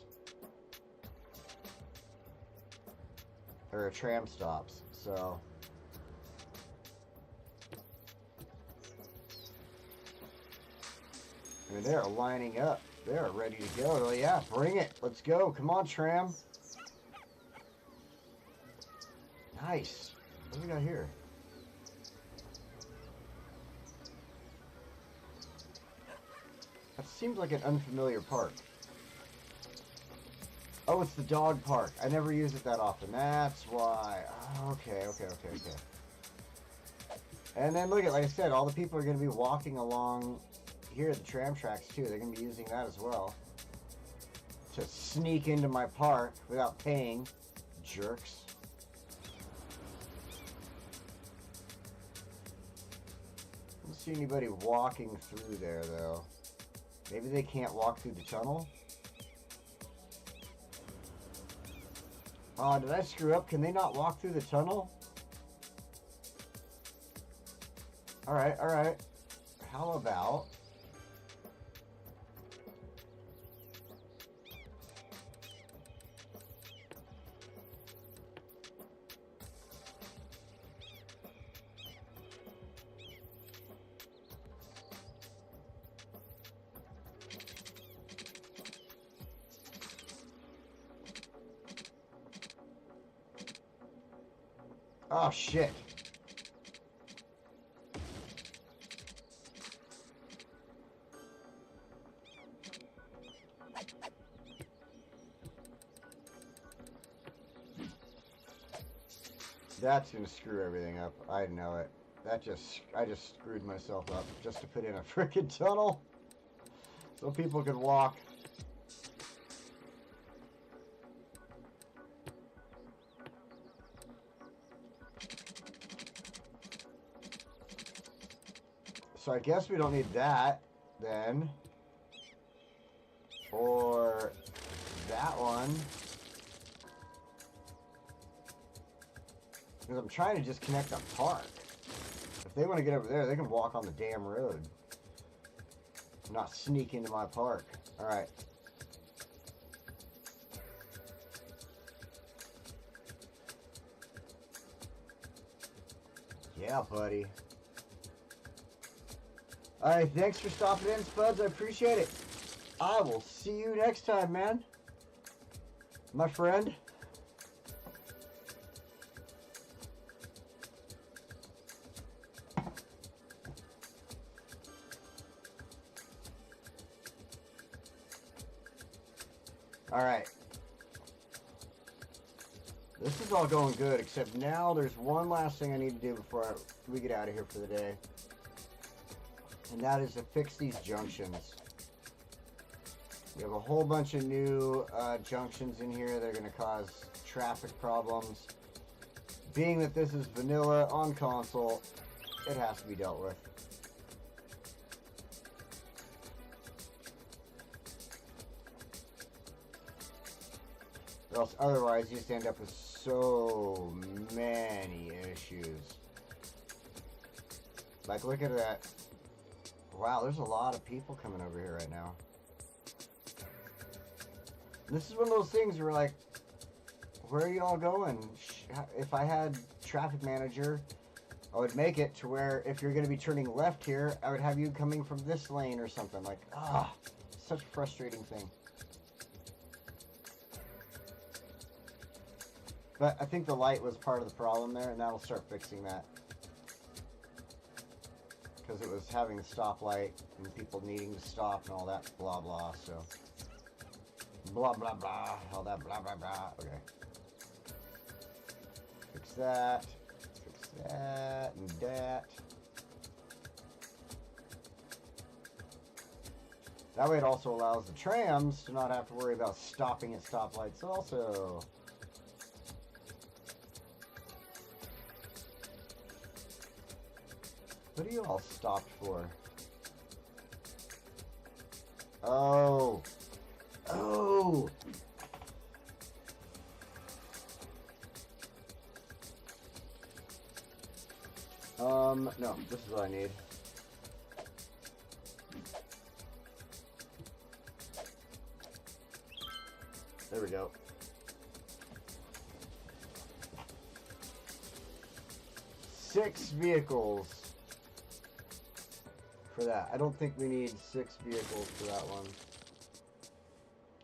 Or tram stops, so... I mean, they're lining up They're ready to go. Oh, yeah, bring it. Let's go. Come on, tram. Nice. What do we got here? That seems like an unfamiliar park. Oh, it's the dog park. I never use it that often. That's why. Oh, okay. And then look at, like I said, all the people are going to be walking along here at the tram tracks too. They're going to be using that as well to sneak into my park without paying. Jerks. I don't see anybody walking through there though. Maybe they can't walk through the tunnel? Oh, did I screw up? Can they not walk through the tunnel? Alright. How about... Oh, shit. That's gonna screw everything up. I know it. I just screwed myself up just to put in a frickin' tunnel so people could walk. So I guess we don't need that then. Or that one. Because I'm trying to just connect a park. If they want to get over there, they can walk on the damn road. Not sneak into my park. Alright. Yeah, buddy. Alright, thanks for stopping in, Spuds. I appreciate it. I will see you next time, man. My friend. Alright. This is all going good, except now there's one last thing I need to do before we get out of here for the day. And that is to fix these junctions. We have a whole bunch of new junctions in here that are going to cause traffic problems. Being that this is vanilla on console, it has to be dealt with. Or else otherwise you just end up with so many issues. Like, look at that. Wow, there's a lot of people coming over here right now. This is one of those things where, like, where are y'all going? If I had traffic manager, I would make it to where if you're going to be turning left here, I would have you coming from this lane or something. Like, such a frustrating thing. But I think the light was part of the problem there, and that'll start fixing that. Because it was having the stoplight and people needing to stop and all that blah blah, so. Blah blah blah, all that blah blah blah. Okay. Fix that, and that. That way it also allows the trams to not have to worry about stopping at stoplights also. What are you all stopped for? Oh! No, this is what I need. There we go. Six vehicles for that. I don't think we need 6 vehicles for that one.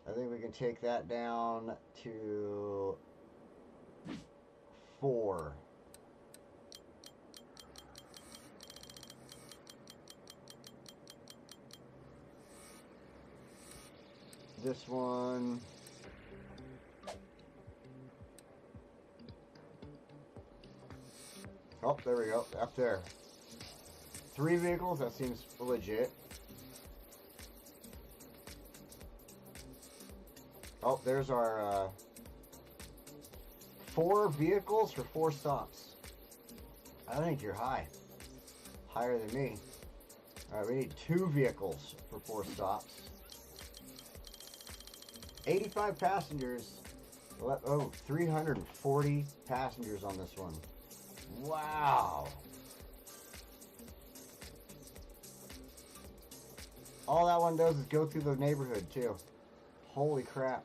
I think we can take that down to 4. This one. Oh, there we go. Up there. 3 vehicles. That seems legit. Oh, there's our 4 vehicles for 4 stops. I think you're high. Higher than me. Alright, we need 2 vehicles for 4 stops. 85 passengers. Oh, 340 passengers on this one. Wow. All that one does is go through the neighborhood, too. Holy crap.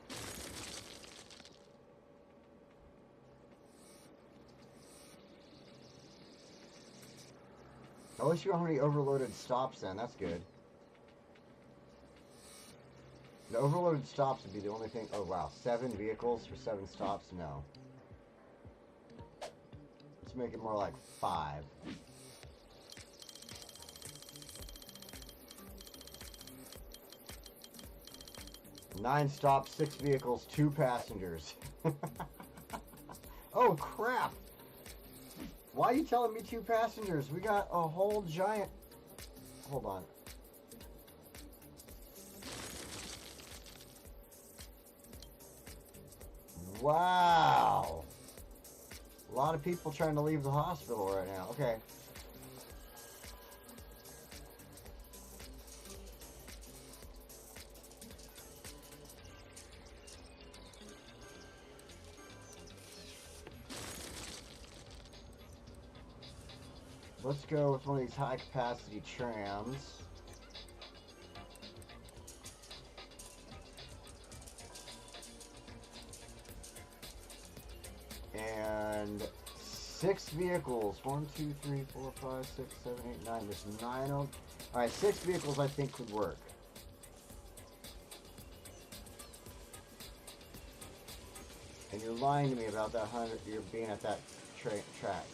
At least you don't have any overloaded stops then. That's good. The overloaded stops would be the only thing. Oh, wow. 7 vehicles for 7 stops? No. Let's make it more like 5. Nine stops, 6 vehicles, 2 passengers. Oh, crap. Why are you telling me 2 passengers? We got a whole giant... Hold on. Wow. A lot of people trying to leave the hospital right now. Okay. Let's go with one of these high-capacity trams. And 6 vehicles. 1, 2, 3, 4, 5, 6, 7, 8, 9. There's 9 of them. Alright, 6 vehicles I think could work. And you're lying to me about that 100. You're being at that track.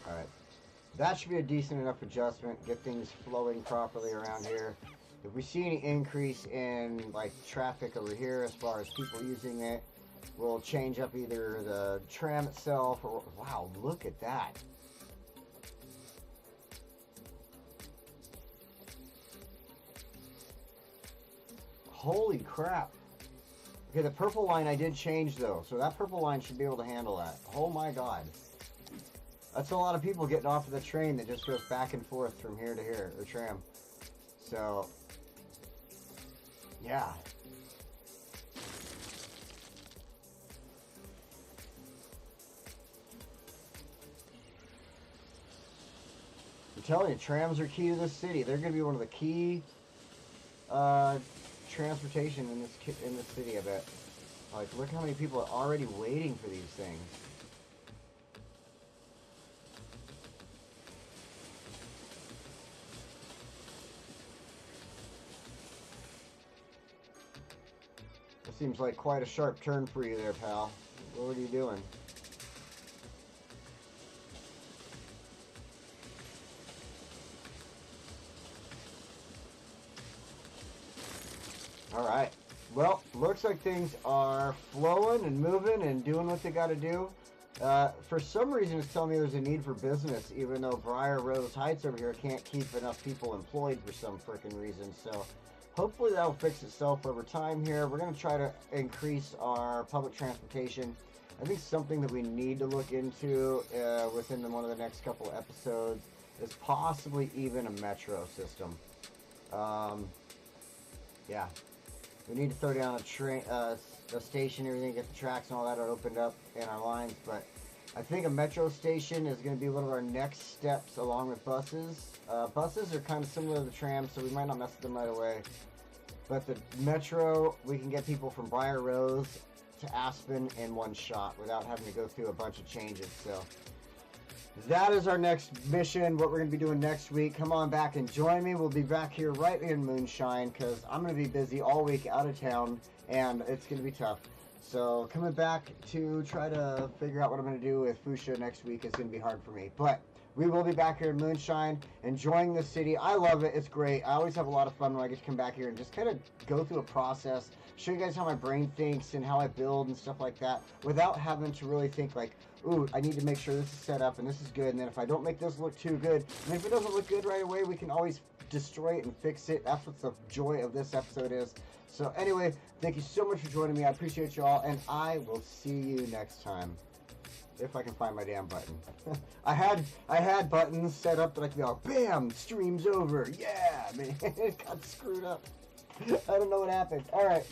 Alright, that should be a decent enough adjustment, get things flowing properly around here. If we see any increase in like traffic over here as far as people using it, we'll change up either the tram itself or... Wow, look at that. Holy crap. Okay, the purple line I did change though, so that purple line should be able to handle that. Oh my god. That's a lot of people getting off of the train that just goes back and forth from here to here, the tram. So, yeah. I'm telling you, trams are key to this city. They're going to be one of the key transportation in this city, I bet. Like, look how many people are already waiting for these things. Seems like quite a sharp turn for you there, pal. What are you doing? Alright. Well, looks like things are flowing and moving and doing what they gotta do. For some reason, it's telling me there's a need for business, even though Briar Rose Heights over here can't keep enough people employed for some frickin' reason, so... Hopefully that'll fix itself over time here. We're going to try to increase our public transportation. I think something that we need to look into within one of the next couple episodes is possibly even a metro system. Yeah. We need to throw down a train, a station, everything, get the tracks and all that opened up in our lines. But I think a metro station is going to be one of our next steps along with buses. Buses are kind of similar to the trams, so we might not mess with them right away. But the Metro, we can get people from Briar Rose to Aspen in one shot without having to go through a bunch of changes. So that is our next mission, what we're going to be doing next week. Come on back and join me. We'll be back here right in Moonshine because I'm going to be busy all week out of town, and it's going to be tough. So coming back to try to figure out what I'm going to do with Fuchsia next week is going to be hard for me. But we will be back here in Moonshine, enjoying the city. I love it. It's great. I always have a lot of fun when I get to come back here and just kind of go through a process, show you guys how my brain thinks and how I build and stuff like that, without having to really think like, ooh, I need to make sure this is set up and this is good, and then if I don't make this look too good, and if it doesn't look good right away, we can always destroy it and fix it. That's what the joy of this episode is. So anyway, thank you so much for joining me. I appreciate you all, and I will see you next time. If I can find my damn button. I had buttons set up that I could go, bam, stream's over. Yeah, man, it got screwed up. I don't know what happened. All right.